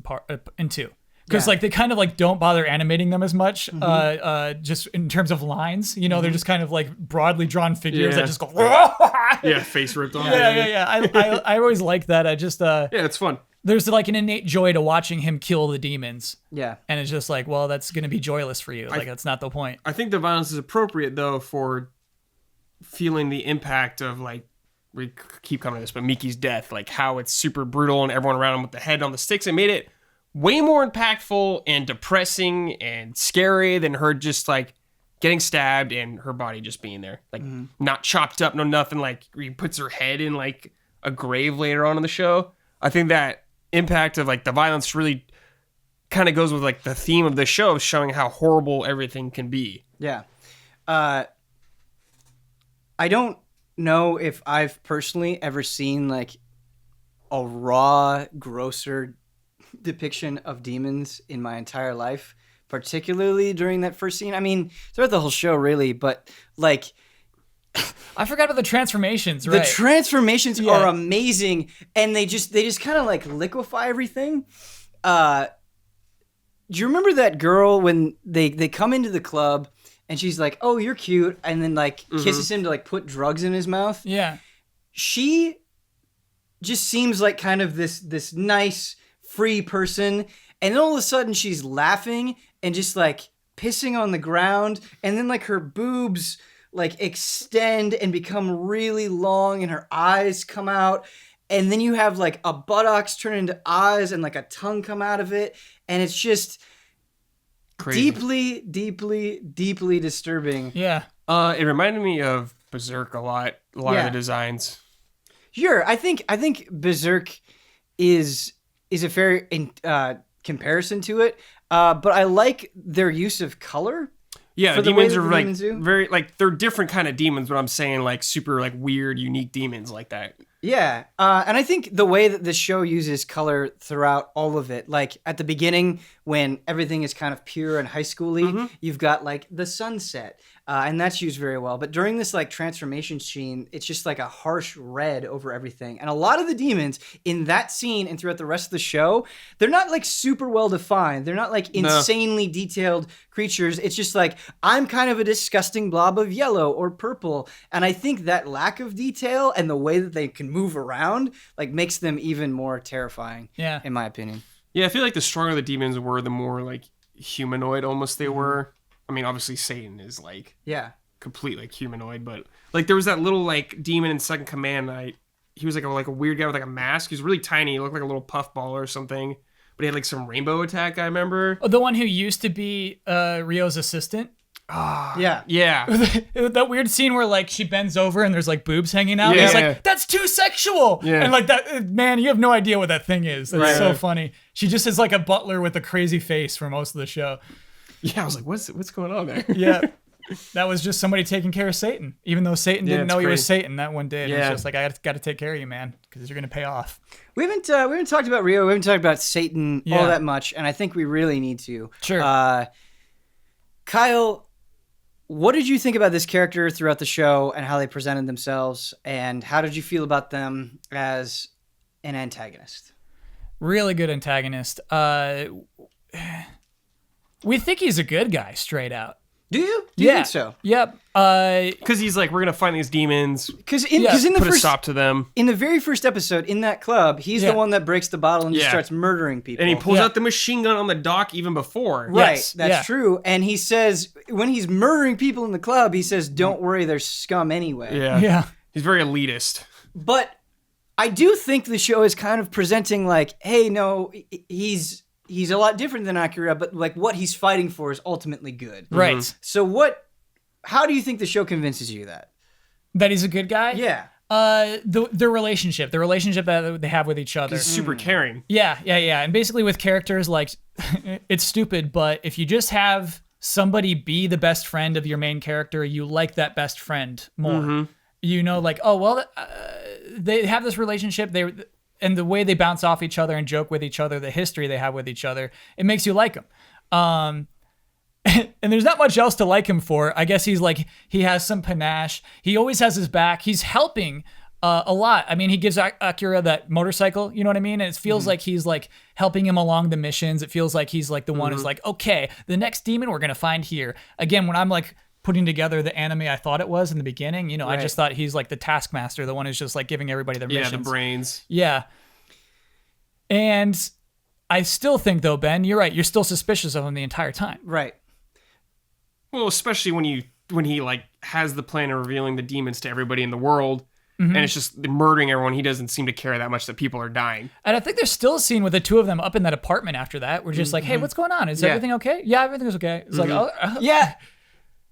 in two. Because like they kind of like don't bother animating them as much, just in terms of lines. You know, they're just kind of like broadly drawn figures that just go. Yeah, face ripped off. Yeah. I always like that. I just yeah, it's fun. There's like an innate joy to watching him kill the demons. Yeah, and it's just like, well, that's gonna be joyless for you. Like that's not the point. I think the violence is appropriate though for feeling the impact of like. We keep coming to this, but Miki's death, like how it's super brutal and everyone around him with the head on the sticks, it made it way more impactful and depressing and scary than her just like getting stabbed and her body just being there. Like not chopped up, no nothing, like he puts her head in like a grave later on in the show. I think that impact of like the violence really kind of goes with like the theme of the show of showing how horrible everything can be. Yeah. I don't know if I've personally ever seen like a raw, grosser depiction of demons in my entire life, particularly during that first scene. I mean, throughout the whole show, really, but like, I forgot about the transformations. Right, the transformations are amazing, and they just kind of like liquefy everything. Do you remember that girl when they come into the club? And she's like, "Oh, you're cute," and then like kisses him to like put drugs in his mouth. Yeah, she just seems like kind of this nice, free person, and then all of a sudden she's laughing and just like pissing on the ground, and then like her boobs like extend and become really long, and her eyes come out, and then you have like a buttocks turn into eyes and like a tongue come out of it, and it's just. Crazy. Deeply disturbing. Yeah. It reminded me of Berserk a lot of the designs. Sure, I think Berserk is a fair comparison to it, but I like their use of color. Yeah, demons are like very like they're different kind of demons, but I'm saying like super like weird, unique demons like that. Yeah, and I think the way that the show uses color throughout all of it, like at the beginning when everything is kind of pure and high schooly, you've got like the sunset, and that's used very well. But during this like transformation scene, it's just like a harsh red over everything. And a lot of the demons in that scene and throughout the rest of the show, they're not like super well defined. They're not like insanely detailed creatures. It's just like, I'm kind of a disgusting blob of yellow or purple. And I think that lack of detail and the way that they can move around like makes them even more terrifying, in my opinion. Yeah, I feel like the stronger the demons were, the more like humanoid almost they were. I mean, obviously Satan is like complete like humanoid, but like there was that little like demon in Second Command. He was like a weird guy with like a mask. He was really tiny. He looked like a little puffball or something. But he had like some rainbow attack, I remember. Oh, the one who used to be Ryo's assistant. Yeah. That weird scene where like she bends over and there's like boobs hanging out. Yeah. And he's like, that's too sexual. Yeah. And like that, man, you have no idea what that thing is. That's so funny. She just is like a butler with a crazy face for most of the show. Yeah, I was like, what's going on there? Yeah. That was just somebody taking care of Satan. Even though Satan didn't know he was Satan that one day. And it's just like, I got to take care of you, man, because you're going to pay off. We haven't talked about Ryo. We haven't talked about Satan all that much. And I think we really need to. Sure. Kyle, what did you think about this character throughout the show and how they presented themselves? And how did you feel about them as an antagonist? Really good antagonist. We think he's a good guy, straight out. Do you? Do you think so? Yep. Because he's like, we're gonna find these demons. Because in the put a stop to them. In the very first episode in that club, he's the one that breaks the bottle and just starts murdering people. And he pulls out the machine gun on the dock even before. Right. That's true. And he says when he's murdering people in the club, he says, "Don't worry, they're scum anyway." Yeah. He's very elitist. But I do think the show is kind of presenting like, hey, no, he's a lot different than Akira, but like what he's fighting for is ultimately good. Right. So how do you think the show convinces you that he's a good guy? Yeah. The relationship that they have with each other. He's super caring. Yeah. And basically with characters like, it's stupid, but if you just have somebody be the best friend of your main character, you like that best friend more. You know, like, oh, well, they have this relationship. And the way they bounce off each other and joke with each other, the history they have with each other, it makes you like them. And there's not much else to like him for. I guess he has some panache. He always has his back. He's helping a lot. I mean, he gives Akira that motorcycle, you know what I mean? And it feels like he's like helping him along the missions. It feels like he's like the one who's like, okay, the next demon we're going to find here. Again, when I'm like putting together the anime I thought it was in the beginning, you know, I just thought he's like the taskmaster, the one who's just like giving everybody their missions. Yeah, the brains. Yeah. And I still think though, Ben, you're right. You're still suspicious of him the entire time. Right. Well, especially when he like has the plan of revealing the demons to everybody in the world, and it's just murdering everyone. He doesn't seem to care that much that people are dying. And I think there's still a scene with the two of them up in that apartment after that. We're just like, hey, what's going on? Is everything okay? Yeah, everything's okay. It's like, oh, yeah.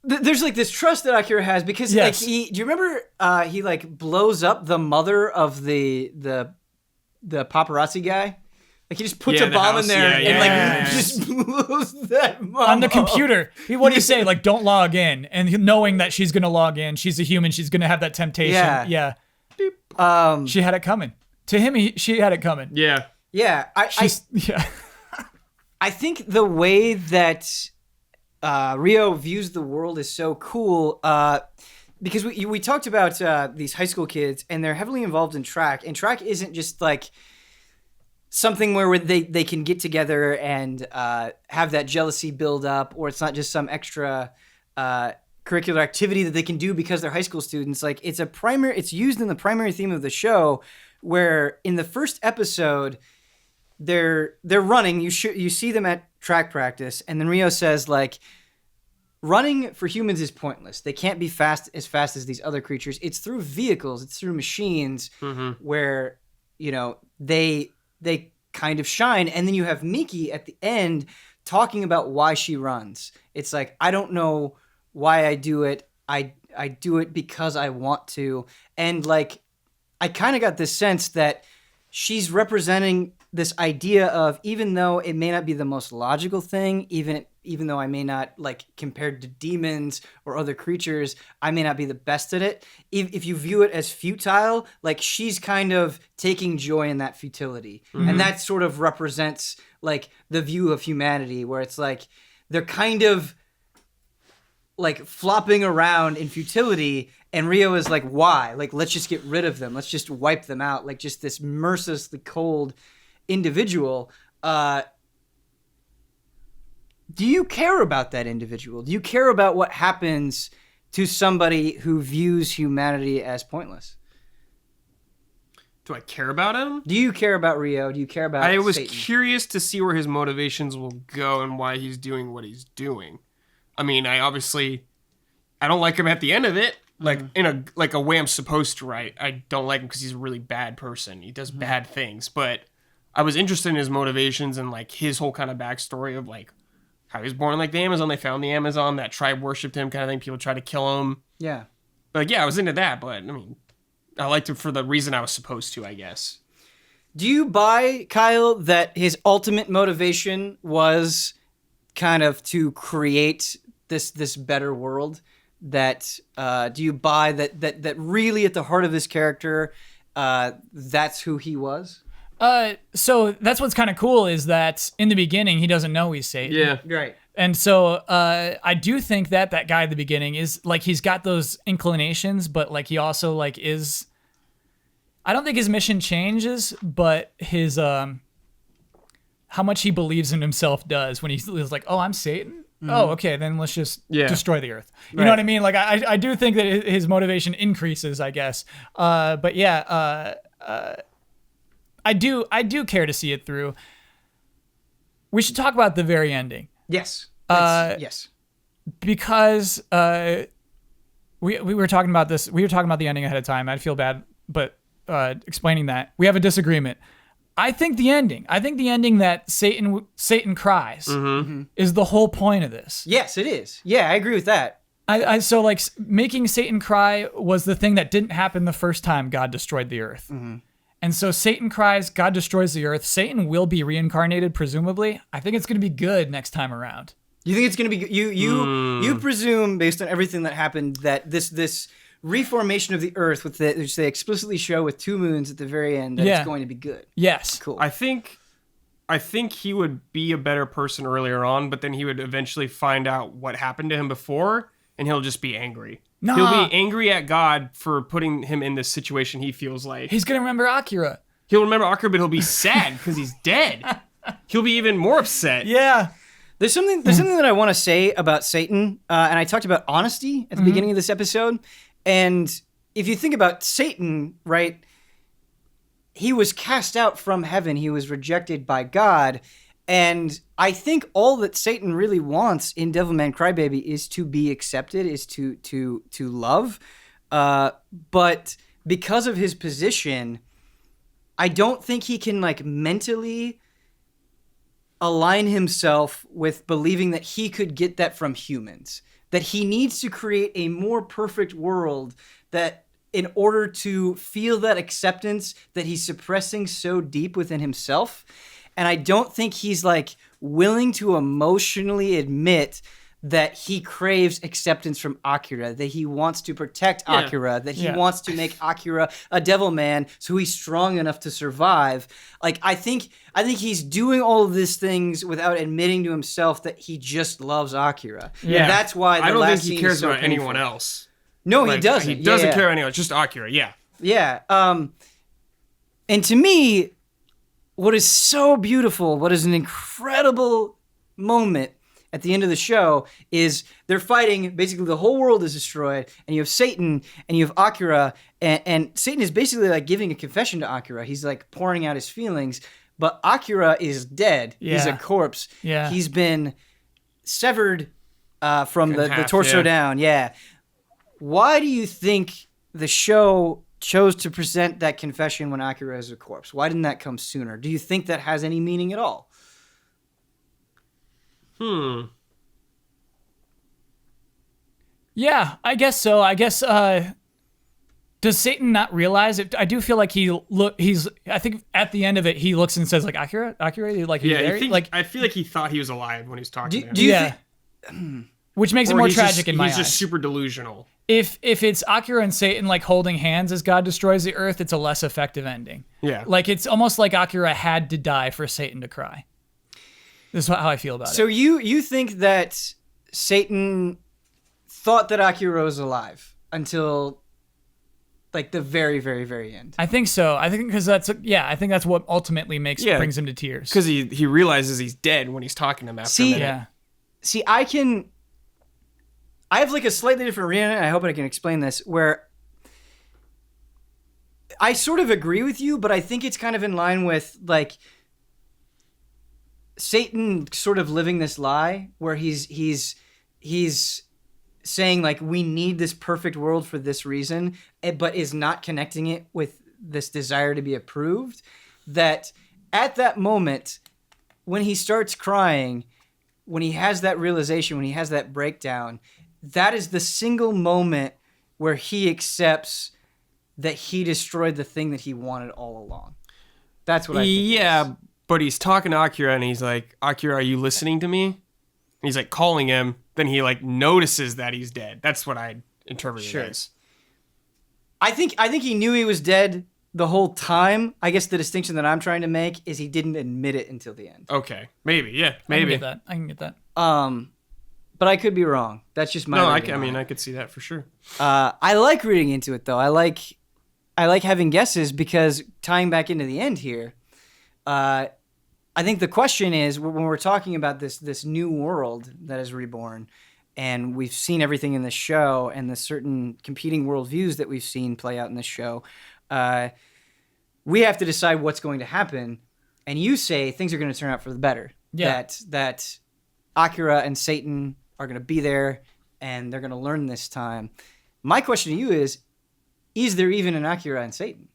There's like this trust that Akira has because like do you remember he like blows up the mother of the paparazzi guy? Like he just puts a bomb in there and just blows that mom on the computer. What do you say? Like, don't log in. And knowing that she's going to log in, she's a human, she's going to have that temptation. Yeah. She had it coming. To him, she had it coming. Yeah. Yeah. I think the way that Rio views the world is so cool because we talked about these high school kids and they're heavily involved in track. And track isn't just like something where they can get together and have that jealousy build up, or it's not just some extra curricular activity that they can do because they're high school students. Like it's used in the primary theme of the show, where in the first episode they're running. You see them at track practice, and then Rio says like, running for humans is pointless. They can't be fast as these other creatures. It's through vehicles, it's through machines where you know they kind of shine. And then you have Miki at the end talking about why she runs. It's like, I don't know why I do it. I do it because I want to. And like, I kind of got this sense that she's representing this idea of, even though it may not be the most logical thing, even though I may not, like, compared to demons or other creatures, I may not be the best at it. If you view it as futile, like, she's kind of taking joy in that futility. And that sort of represents, like, the view of humanity, where it's like, they're kind of, like, flopping around in futility, and Rio is like, why? Like, let's just get rid of them. Let's just wipe them out. Like, just this mercilessly cold individual. Do you care about that individual? Do you care about what happens to somebody who views humanity as pointless? Do I care about him? Do you care about Rio? Do you care about I was Satan? curious to see where his motivations will go and why he's doing what he's doing. I mean, I don't like him at the end of it. Like in a way I'm supposed to, right? I don't like him because he's a really bad person. He does bad things. But I was interested in his motivations and like his whole kind of backstory of like how he was born in like the Amazon. They found the Amazon. That tribe worshipped him, kind of thing. People tried to kill him. Yeah. Like, yeah, I was into that. But I mean, I liked him for the reason I was supposed to, I guess. Do you buy, Kyle, that his ultimate motivation was kind of to create this better world? That do you buy that really at the heart of his character, that's who he was? So that's what's kind of cool is that in the beginning he doesn't know he's Satan. Yeah, right. And so I do think that guy at the beginning is like, he's got those inclinations, but like he also like is. I don't think his mission changes, but his how much he believes in himself does when he's like, oh, I'm Satan. Oh, okay, then let's just destroy the earth. You know what I mean? Like, I do think that his motivation increases, I guess. But yeah, I do care to see it through. We should talk about the very ending. Yes. Yes. Because we were talking about this. We were talking about the ending ahead of time. I'd feel bad, but explaining that, we have a disagreement. I think the ending that Satan cries is the whole point of this. Yes, it is. Yeah, I agree with that. So like making Satan cry was the thing that didn't happen the first time God destroyed the earth. And so Satan cries, God destroys the earth. Satan will be reincarnated, presumably. I think it's going to be good next time around. You think it's going to be you presume based on everything that happened that this reformation of the Earth which they explicitly show with 2 moons at the very end that it's going to be good. Yes. Cool. I think he would be a better person earlier on, but then he would eventually find out what happened to him before, and he'll just be angry. Nah. He'll be angry at God for putting him in this situation he feels like. He's going to remember Akira. He'll remember Akira, but he'll be sad because he's dead. He'll be even more upset. Yeah. There's something that I want to say about Satan, and I talked about honesty at the beginning of this episode. And if you think about Satan, right, he was cast out from heaven. He was rejected by God. And I think all that Satan really wants in Devilman Crybaby is to be accepted, is to love. But because of his position, I don't think he can like mentally align himself with believing that he could get that from humans, that he needs to create a more perfect world that in order to feel that acceptance that he's suppressing so deep within himself. And I don't think he's like willing to emotionally admit that he craves acceptance from Akira, that he wants to protect Akira, that he wants to make Akira a devil man so he's strong enough to survive. Like I think he's doing all of these things without admitting to himself that he just loves Akira. Yeah. That's why I don't think he scene cares is so about painful. anyone else. No, Like, he doesn't. He doesn't Yeah. care about anyone. It's just Akira. Yeah. Yeah. And to me, what is so beautiful, what is an incredible moment at the end of the show is they're fighting. Basically, the whole world is destroyed, and you have Satan and you have Akira, and Satan is basically like giving a confession to Akira. He's like pouring out his feelings, but Akira is dead. Yeah. He's a corpse. Yeah. He's been severed from the half, torso yeah. down. Yeah. Why do you think the show chose to present that confession when Akira is a corpse? Why didn't that come sooner? Do you think that has any meaning at all? Yeah, I guess so. I guess does Satan not realize it? I do feel like I think at the end of it he looks and says like Akira, like Yeah. there? Like I feel like he thought he was alive when he was talking to him. Do you yeah. Which makes it Or more he's tragic just, in my He's eyes. just super delusional. If it's Akira and Satan like holding hands as God destroys the earth, it's a less effective ending. Yeah. Like it's almost like Akira had to die for Satan to cry. This is how I feel about it. So you think that Satan thought that Akira was alive until like the very, very, very end? I think so. I think because I think that's what ultimately brings him to tears. Because he realizes he's dead when he's talking to him after a minute. Yeah. See, I have like a slightly different reading, and I hope I can explain this, where I sort of agree with you, but I think it's kind of in line with like Satan sort of living this lie where he's saying like we need this perfect world for this reason, but is not connecting it with this desire to be approved. That at that moment when he starts crying, when he has that realization, when he has that breakdown, that is the single moment where he accepts that he destroyed the thing that he wanted all along. That's what I think. Yeah, but he's talking to Akira and he's like, Akira, are you listening to me? And he's like calling him. Then he like notices that he's dead. That's what I interpreted it as. I think he knew he was dead the whole time. I guess the distinction that I'm trying to make is he didn't admit it until the end. Okay, maybe, yeah, maybe. I can get that. But I could be wrong. That's just my. No, reading on it. I could see that for sure. I like reading into it though. I like having guesses because tying back into the end here. I think the question is when we're talking about this new world that is reborn, and we've seen everything in this show and the certain competing worldviews that we've seen play out in this show. We have to decide what's going to happen, and you say things are going to turn out for the better. Yeah. That Akira and Satan are going to be there, and they're going to learn this time. My question to you is there even an Akira and Satan?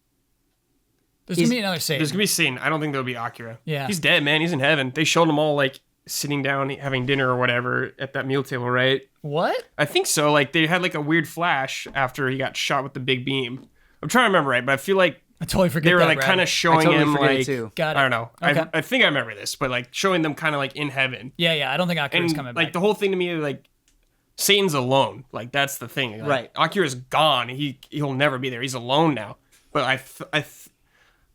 There's going to be another Satan. There's gonna be Satan. I don't think there'll be Akira. Yeah. He's dead, man. He's in heaven. They showed him all like sitting down, having dinner or whatever at that meal table, right? What? I think so. Like they had like a weird flash after he got shot with the big beam. I'm trying to remember right, but I feel like I totally forget they were that, like Brad. kind of showing totally him forget it like too. Got it. I don't know. Okay. I think I remember this, but like showing them kind of like in heaven. Yeah. I don't think Akira's And coming like back. the whole thing to me, like Satan's alone. Like that's the thing. Like, Right. Akira's gone. He'll never be there. He's alone now. But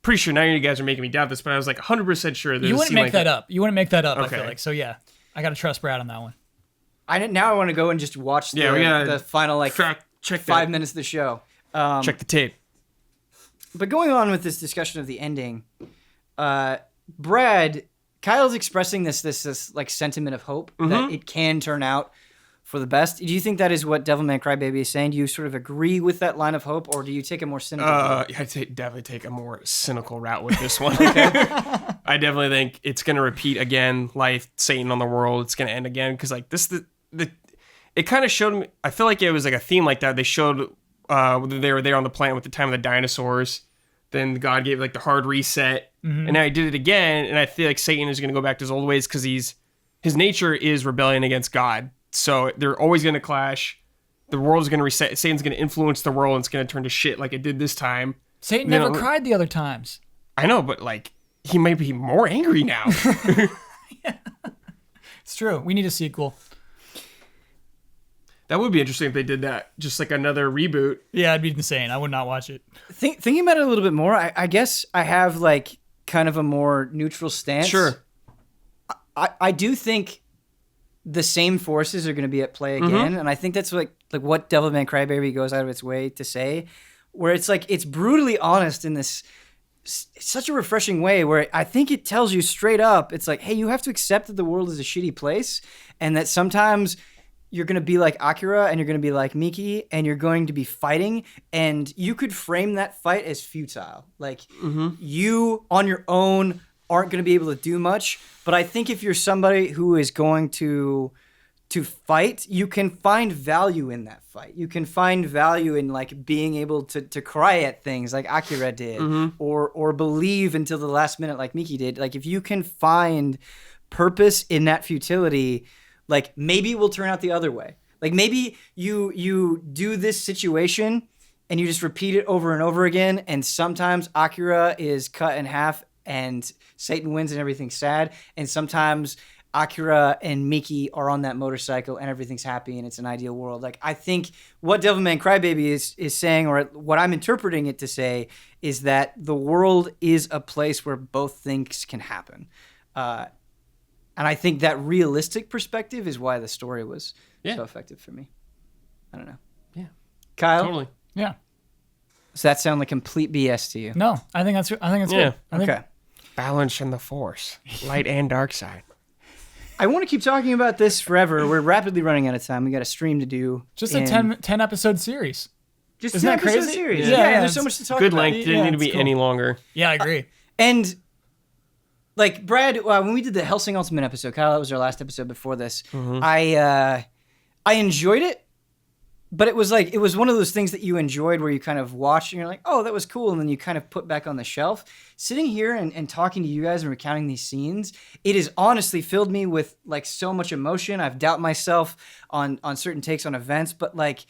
pretty sure now you guys are making me doubt this, but I was like 100% sure. You wouldn't make that up. You wouldn't make that up, I Okay. feel like. So yeah, I got to trust Brad on that one. Now I want to go and just watch the, Yeah, we gotta the final like check 5 minutes of the show. Check the tape. But going on with this discussion of the ending, Brad, Kyle's expressing this like sentiment of hope that it can turn out for the best. Do you think that is what Devilman Crybaby is saying? Do you sort of agree with that line of hope, or do you take a more cynical view? I definitely take a more cynical route with this one. I definitely think it's gonna repeat again. Life, Satan on the world. It's gonna end again because like this it kind of showed me. I feel like it was like a theme like that. They showed they were there on the planet with the time of the dinosaurs. Then God gave like the hard reset, and now he did it again. And I feel like Satan is gonna go back to his old ways because his nature is rebellion against God. So they're always going to clash. The world is going to reset. Satan's going to influence the world and it's going to turn to shit like it did this time. Satan never cried the other times. I know, but like he might be more angry now. It's true. We need a sequel. That would be interesting if they did that. Just like another reboot. Yeah, it'd be insane. I would not watch it. Thinking about it a little bit more, I guess I have like kind of a more neutral stance. Sure. I do think the same forces are going to be at play again, and I think that's like what Devilman Crybaby goes out of its way to say, where it's like it's brutally honest in this such a refreshing way, where I think it tells you straight up, it's like, hey, you have to accept that the world is a shitty place, and that sometimes you're going to be like Akira and you're going to be like Miki and you're going to be fighting, and you could frame that fight as futile. Like you on your own aren't going to be able to do much, but I think if you're somebody who is going to fight, you can find value in that fight. You can find value in like being able to cry at things like Akira did, or believe until the last minute like Miki did. Like if you can find purpose in that futility, like maybe it will turn out the other way. Like maybe you do this situation and you just repeat it over and over again, and sometimes Akira is cut in half and Satan wins and everything's sad, and sometimes Akira and Miki are on that motorcycle and everything's happy and it's an ideal world. Like I think what Devilman Crybaby is saying, or what I'm interpreting it to say, is that the world is a place where both things can happen. And I think that realistic perspective is why the story was so effective for me. I don't know. Yeah. Kyle? Totally. Yeah. Does that sound like complete BS to you? No, I think it's good. Yeah. I think, Okay. Balance in the force. Light and dark side. I want to keep talking about this forever. We're rapidly running out of time. We got a stream to do. Just a 10 episode series. Just Isn't that 10 episode crazy? series. Yeah, Yeah, there's so it's much to talk Good about. length. Didn't need to it's be cool. any longer. Yeah, I agree. And like Brad, when we did the Hellsing Ultimate episode, Kyle, that was our last episode before this. I enjoyed it, but it was one of those things that you enjoyed where you kind of watched and you're like, oh, that was cool, and then you kind of put back on the shelf. Sitting here and talking to you guys and recounting these scenes, it has honestly filled me with like so much emotion. I've doubted myself on certain takes on events, but like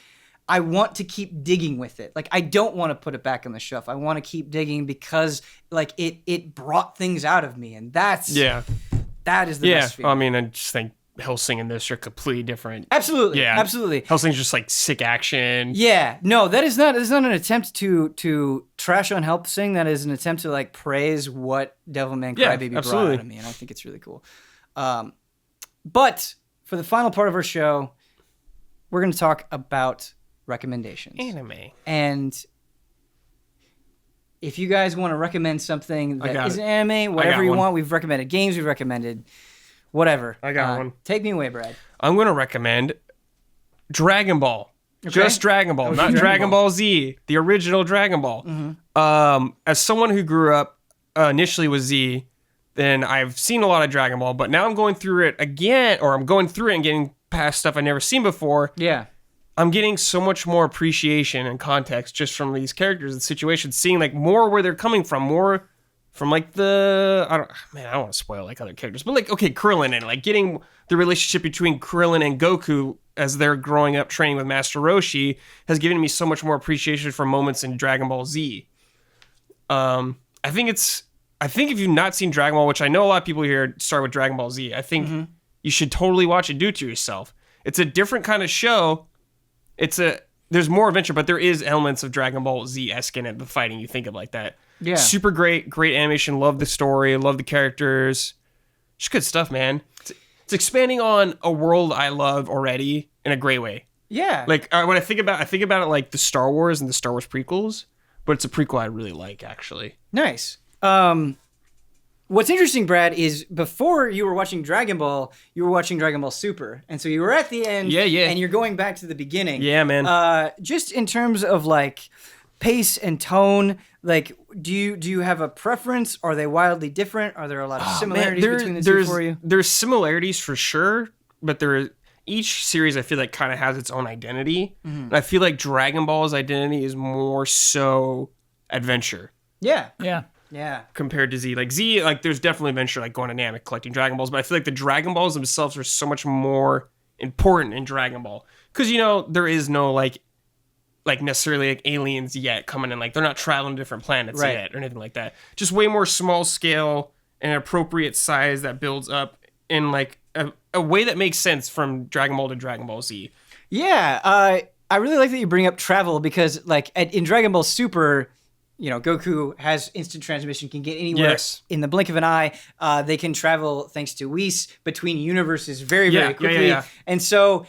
I want to keep digging with it. Like I don't want to put it back on the shelf. I want to keep digging because like it brought things out of me, and that is the best feeling. I mean, I just think Hellsing and this are completely different. Absolutely. Yeah. Absolutely. Hellsing's just like sick action. Yeah. No, that is not an attempt to trash on Hellsing. That is an attempt to like praise what Devilman Crybaby brought out of me, and I think it's really cool. But for the final part of our show, we're going to talk about recommendations. Anime. And if you guys want to recommend something that is it. anime, whatever you one. want, we've recommended games, we've recommended whatever. I got one. Take me away, Brad. I'm going to recommend Dragon Ball. Okay. Just Dragon Ball, not Dragon Ball Z, the original Dragon Ball. As someone who grew up initially with Z, then I've seen a lot of Dragon Ball, but now I'm going through it again, or I'm going through it and getting past stuff I've never seen before. Yeah. I'm getting so much more appreciation and context just from these characters and situations, seeing like more where they're coming from, more from like I don't want to spoil like other characters, but like, okay, Krillin, and like getting the relationship between Krillin and Goku as they're growing up training with Master Roshi has given me so much more appreciation for moments in Dragon Ball Z. I think if you've not seen Dragon Ball, which I know a lot of people here start with Dragon Ball Z, I think you should totally watch it. Do it to yourself. It's a different kind of show. There's more adventure, but there is elements of Dragon Ball Z-esque in it, the fighting, you think of like that. Yeah. Super great animation. Love the story. Love the characters. Just good stuff, man. It's expanding on a world I love already in a great way. Yeah. Like when I think about it like the Star Wars and the Star Wars prequels, but it's a prequel I really like, actually. Nice. What's interesting, Brad, is before you were watching Dragon Ball, you were watching Dragon Ball Super. And so you were at the end, and you're going back to the beginning. Yeah, man. Just in terms of like pace and tone, like do you have a preference? Are they wildly different? Are there a lot of similarities between the two for you? There's similarities for sure, but each series I feel like kind of has its own identity. And I feel like Dragon Ball's identity is more so adventure. Yeah. Yeah. Yeah. Compared to Z. Like Z, like there's definitely adventure, like going to Namek, collecting Dragon Balls, but I feel like the Dragon Balls themselves are so much more important in Dragon Ball. Because, there is no like necessarily like aliens yet coming in. Like they're not traveling to different planets yet or anything like that. Just way more small scale and appropriate size that builds up in like a way that makes sense from Dragon Ball to Dragon Ball Z. Yeah. I really like that you bring up travel because like in Dragon Ball Super, Goku has instant transmission, can get anywhere in the blink of an eye. They can travel, thanks to Whis, between universes very, very quickly. Yeah. And so,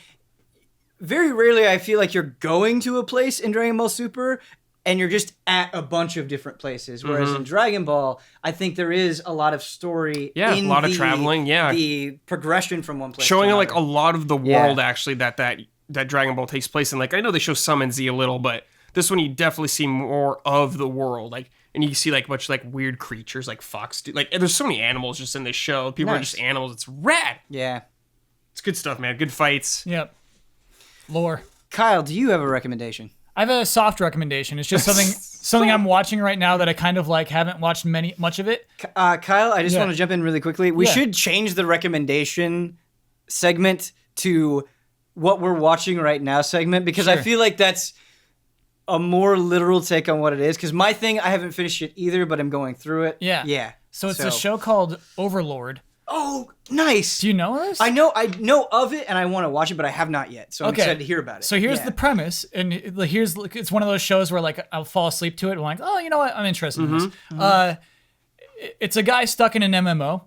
very rarely I feel like you're going to a place in Dragon Ball Super and you're just at a bunch of different places. Whereas in Dragon Ball, I think there is a lot of story. Yeah, a lot of traveling. Yeah. The progression from one place showing to like another. a lot of the world actually that Dragon Ball takes place in. Like I know they show some in Z a little, but this one you definitely see more of the world, like, and you see like much like weird creatures like fox. Like there's so many animals just in this show. People are just animals. It's rad. Yeah, it's good stuff, man. Good fights. Yep. Lore. Kyle, do you have a recommendation? I have a soft recommendation. It's just something I'm watching right now that I kind of like haven't watched much of it. Kyle, I just want to jump in really quickly. We should change the recommendation segment to what we're watching right now segment because I feel like that's a more literal take on what it is. Because my thing, I haven't finished it either, but I'm going through it. Yeah. Yeah. So it's a show called Overlord. Oh, nice. Do you know this? I know of it, and I want to watch it, but I have not yet. So I'm excited to hear about it. So here's the premise, and it's one of those shows where like I'll fall asleep to it, and I'm like, oh, you know what, I'm interested in this. It's a guy stuck in an MMO.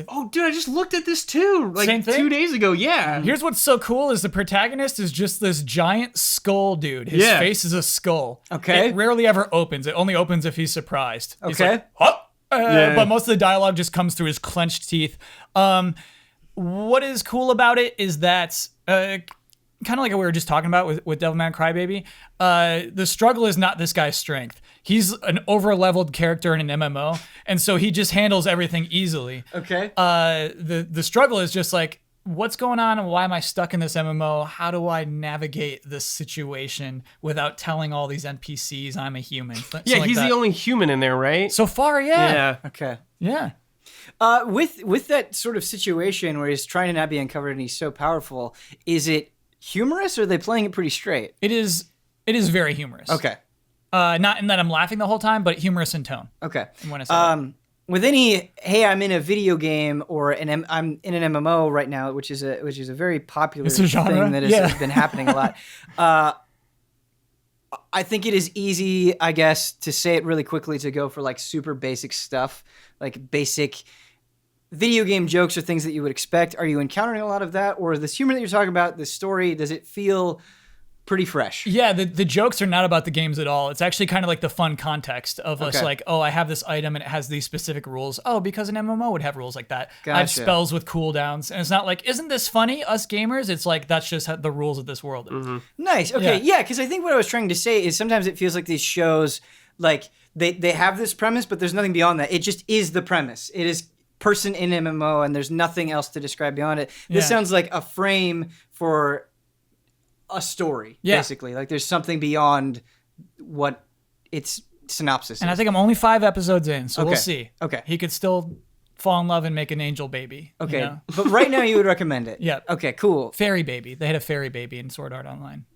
Oh, dude, I just looked at this too, like Same thing? 2 days ago. Yeah. Here's what's so cool is the protagonist is just this giant skull dude. His face is a skull. Okay. It rarely ever opens. It only opens if he's surprised. He's Okay. like, huh? But most of the dialogue just comes through his clenched teeth. What is cool about it is that kind of like what we were just talking about with Devilman Crybaby, the struggle is not this guy's strength. He's an over-leveled character in an MMO, and so he just handles everything easily. Okay. The struggle is just like, what's going on and why am I stuck in this MMO? How do I navigate this situation without telling all these NPCs I'm a human? Yeah, he's the only human in there, right? So far, yeah. Yeah. Okay. Yeah. With that sort of situation where he's trying to not be uncovered and he's so powerful, is it humorous or are they playing it pretty straight? It is very humorous. Okay. Not in that I'm laughing the whole time, but humorous in tone. Okay. When I say that. With any, hey, I'm in a video game or I'm in an MMO right now, which is a very popular It's a genre. thing that has been happening a lot. I think it is easy, I guess, to say it really quickly to go for like super basic stuff, like basic video game jokes or things that you would expect. Are you encountering a lot of that, or this humor that you're talking about, this story, does it feel pretty fresh? Yeah, the jokes are not about the games at all. It's actually kind of like the fun context of us like, oh, I have this item and it has these specific rules. Oh, because an MMO would have rules like that. Gotcha. I have spells with cooldowns. And it's not like, isn't this funny, us gamers? It's like, that's just the rules of this world. Mm-hmm. Nice. Okay. Yeah, because I think what I was trying to say is sometimes it feels like these shows, like they have this premise, but there's nothing beyond that. It just is the premise. It is person in MMO and there's nothing else to describe beyond it. This sounds like a frame for a story, basically. Like there's something beyond what its synopsis is. And I think I'm only 5 episodes in, so we'll see. Okay. He could still fall in love and make an angel baby. Okay. You know? But right now you would recommend it. Yeah. Okay, cool. Fairy baby. They had a fairy baby in Sword Art Online.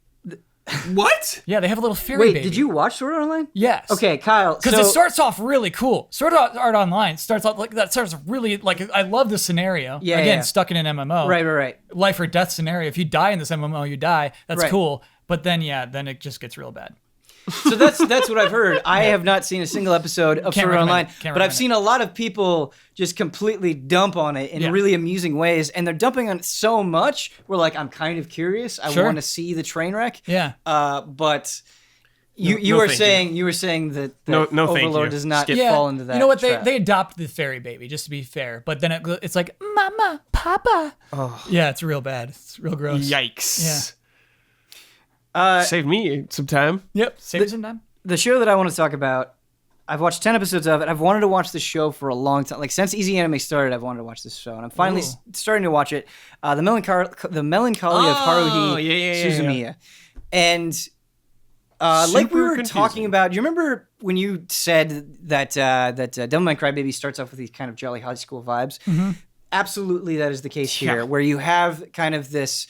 What? Yeah, they have a little fairy Wait, baby. did you watch Sword Art Online? Yes. Okay, Kyle. Because it starts off really cool. Sword Art Online starts off like that. Starts really like I love the scenario. Yeah, Again, yeah. stuck in an MMO. Right. Life or death scenario. If you die in this MMO, you die. That's Right. cool. But then it just gets real bad. So that's what I've heard. I have not seen a single episode of Sword Art Online, but I've seen a lot of people just completely dump on it in really amusing ways, and they're dumping on it so much. We're like, I'm kind of curious. I want to see the train wreck. Yeah. But you were saying that Overlord does not fall into that. You know what? trap. They adopt the fairy baby, just to be fair. But then it's like, Mama, Papa. Oh. Yeah, it's real bad. It's real gross. Yikes. Yeah. Save me some time. Yep. Save some time. The show that I want to talk about, I've watched 10 episodes of it. I've wanted to watch this show for a long time. Like, since EZAnime started, I've wanted to watch this show. And I'm finally starting to watch it. The Melancholy of Haruhi Suzumiya. And like we were talking about, do you remember when you said that Devilman Crybaby starts off with these kind of jolly high school vibes? Mm-hmm. Absolutely, that is the case here, where you have kind of this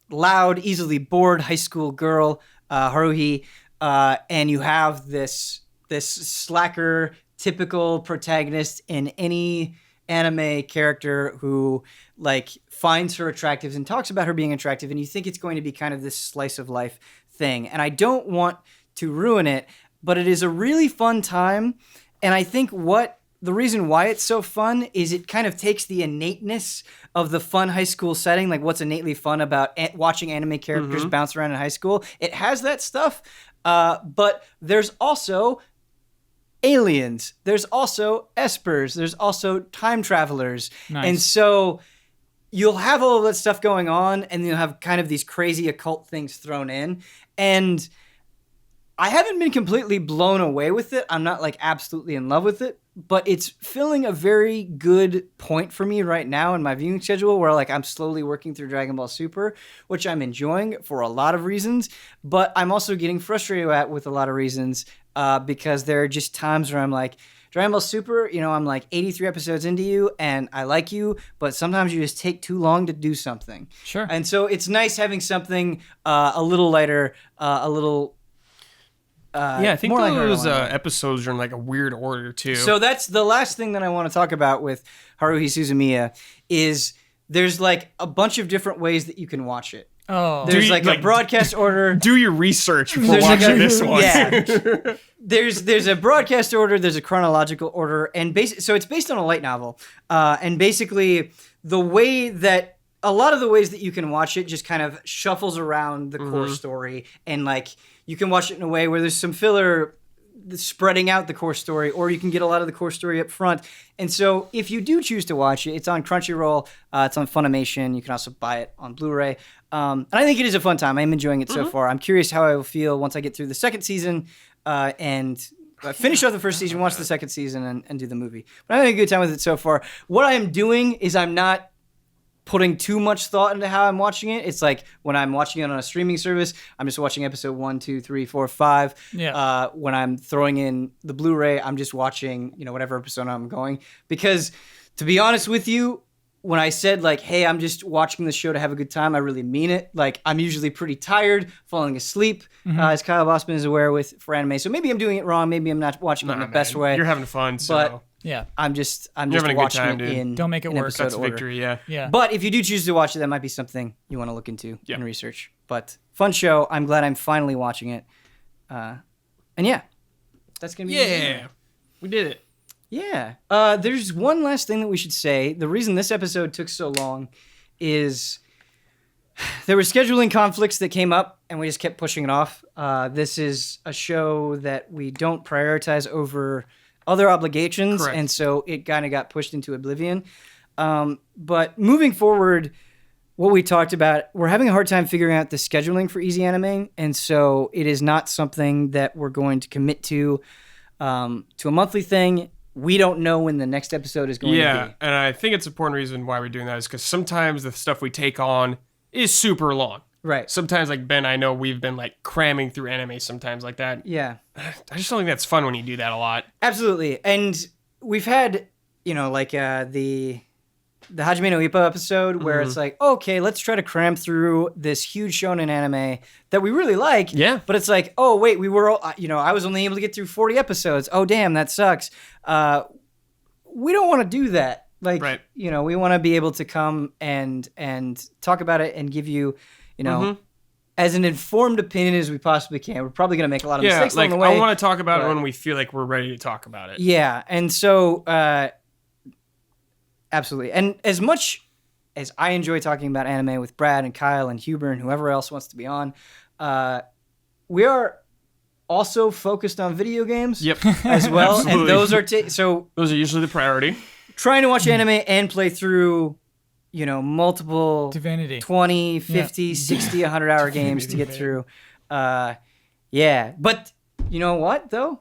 loud, easily bored high school girl, Haruhi, and you have this slacker, typical protagonist in any anime character who like finds her attractive and talks about her being attractive, and you think it's going to be kind of this slice of life thing. And I don't want to ruin it, but it is a really fun time, and I think the reason why it's so fun is it kind of takes the innateness of the fun high school setting, like what's innately fun about watching anime characters bounce around in high school. It has that stuff, but there's also aliens. There's also espers. There's also time travelers. Nice. And so you'll have all of that stuff going on, and you'll have kind of these crazy occult things thrown in. And I haven't been completely blown away with it. I'm not like absolutely in love with it, but it's filling a very good point for me right now in my viewing schedule where like I'm slowly working through Dragon Ball Super, which I'm enjoying for a lot of reasons, but I'm also getting frustrated with a lot of reasons because there are just times where I'm like, Dragon Ball Super, I'm like 83 episodes into you and I like you, but sometimes you just take too long to do something. Sure. And so it's nice having something a little lighter, a little... I think those episodes are in like a weird order too. So that's the last thing that I want to talk about with Haruhi Suzumiya is there's like a bunch of different ways that you can watch it. Oh, there's like a broadcast order. Do your research before watching this one. Yeah. There's a broadcast order. There's a chronological order, and so it's based on a light novel. And basically, the way that a lot of the ways that you can watch it just kind of shuffles around the core story, and like you can watch it in a way where there's some filler spreading out the core story, or you can get a lot of the core story up front. And so if you do choose to watch it, it's on Crunchyroll, it's on Funimation, you can also buy it on Blu-ray. And I think it is a fun time. I'm enjoying it so far. I'm curious how I will feel once I get through the second season and finish off the first season, watch the second season, and do the movie. But I'm having a good time with it so far. What I am doing is I'm not putting too much thought into how I'm watching it. It's like when I'm watching it on a streaming service, I'm just watching episode 1, 2, 3, 4, 5. Yeah. When I'm throwing in the Blu-ray, I'm just watching, whatever episode I'm going. Because to be honest with you, when I said like, hey, I'm just watching the show to have a good time, I really mean it. Like I'm usually pretty tired, falling asleep, as Kyle Bossman is aware for anime. So maybe I'm doing it wrong. Maybe I'm not watching it in the best way. You're having fun, so... But yeah, I'm just having a good watching time, it dude. in Don't make it work. That's order. victory, yeah. But if you do choose to watch it, that might be something you want to look into and research. But fun show. I'm glad I'm finally watching it. And yeah, that's gonna be we did it. Yeah. There's one last thing that we should say. The reason this episode took so long is there were scheduling conflicts that came up, and we just kept pushing it off. This is a show that we don't prioritize over other obligations, Correct. And so it kind of got pushed into oblivion. But moving forward, what we talked about, we're having a hard time figuring out the scheduling for EZAnime, and so it is not something that we're going to commit to a monthly thing. We don't know when the next episode is going to be. Yeah, and I think it's an important reason why we're doing that is because sometimes the stuff we take on is super long. Right. Sometimes, like Ben, I know we've been like cramming through anime sometimes like that. Yeah. I just don't think that's fun when you do that a lot. Absolutely. And we've had, the the Hajime no Ippo episode where it's like, okay, let's try to cram through this huge shonen anime that we really like. Yeah. But it's like, oh, wait, we were, I was only able to get through 40 episodes. Oh, damn, that sucks. We don't want to do that. Like, Right. We want to be able to come and talk about it and give you, as an informed opinion as we possibly can. We're probably going to make a lot of mistakes along the way. I want to talk about it when we feel like we're ready to talk about it. Yeah, and so absolutely. And as much as I enjoy talking about anime with Brad and Kyle and Huber and whoever else wants to be on, we are also focused on video games as well. Absolutely. And those are those are usually the priority. Trying to watch anime and play through multiple Divinity. 20, 50, 60, 100-hour games to get through. Yeah. But you know what, though?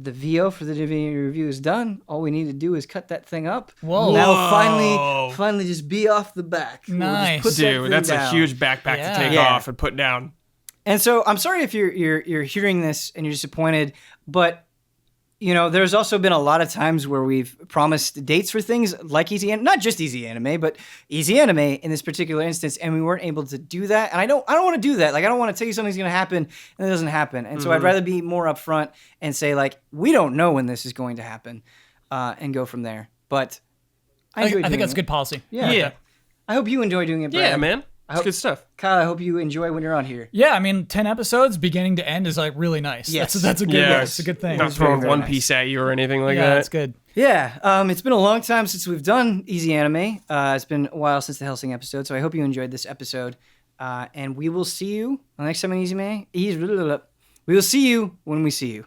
The VO for the Divinity review is done. All we need to do is cut that thing up. Whoa. That'll finally just be off the back. Nice. We'll just put that Dude, thing that's down. a huge backpack to take Yeah. off and put down. And so I'm sorry if you're hearing this and you're disappointed, but there's also been a lot of times where we've promised dates for things like EZAnime, not just EZAnime, but EZAnime in this particular instance, and we weren't able to do that. And I don't want to do that. Like, I don't want to tell you something's going to happen and it doesn't happen. And so I'd rather be more upfront and say, like, we don't know when this is going to happen, and go from there. But I think that's good policy. Yeah. I hope you enjoy doing it, Brad. Yeah, man. It's good stuff. Kyle, I hope you enjoy when you're on here. Yeah, I mean, 10 episodes, beginning to end, is like really nice. Yes. That's a good. Yeah, That's a good thing. Not throwing very One nice. Piece at you or anything like Yeah, that. that's good. Yeah, it's been a long time since we've done EZAnime. It's been a while since the Hellsing episode, so I hope you enjoyed this episode. And we will see you on the next time on EZAnime. We will see you when we see you.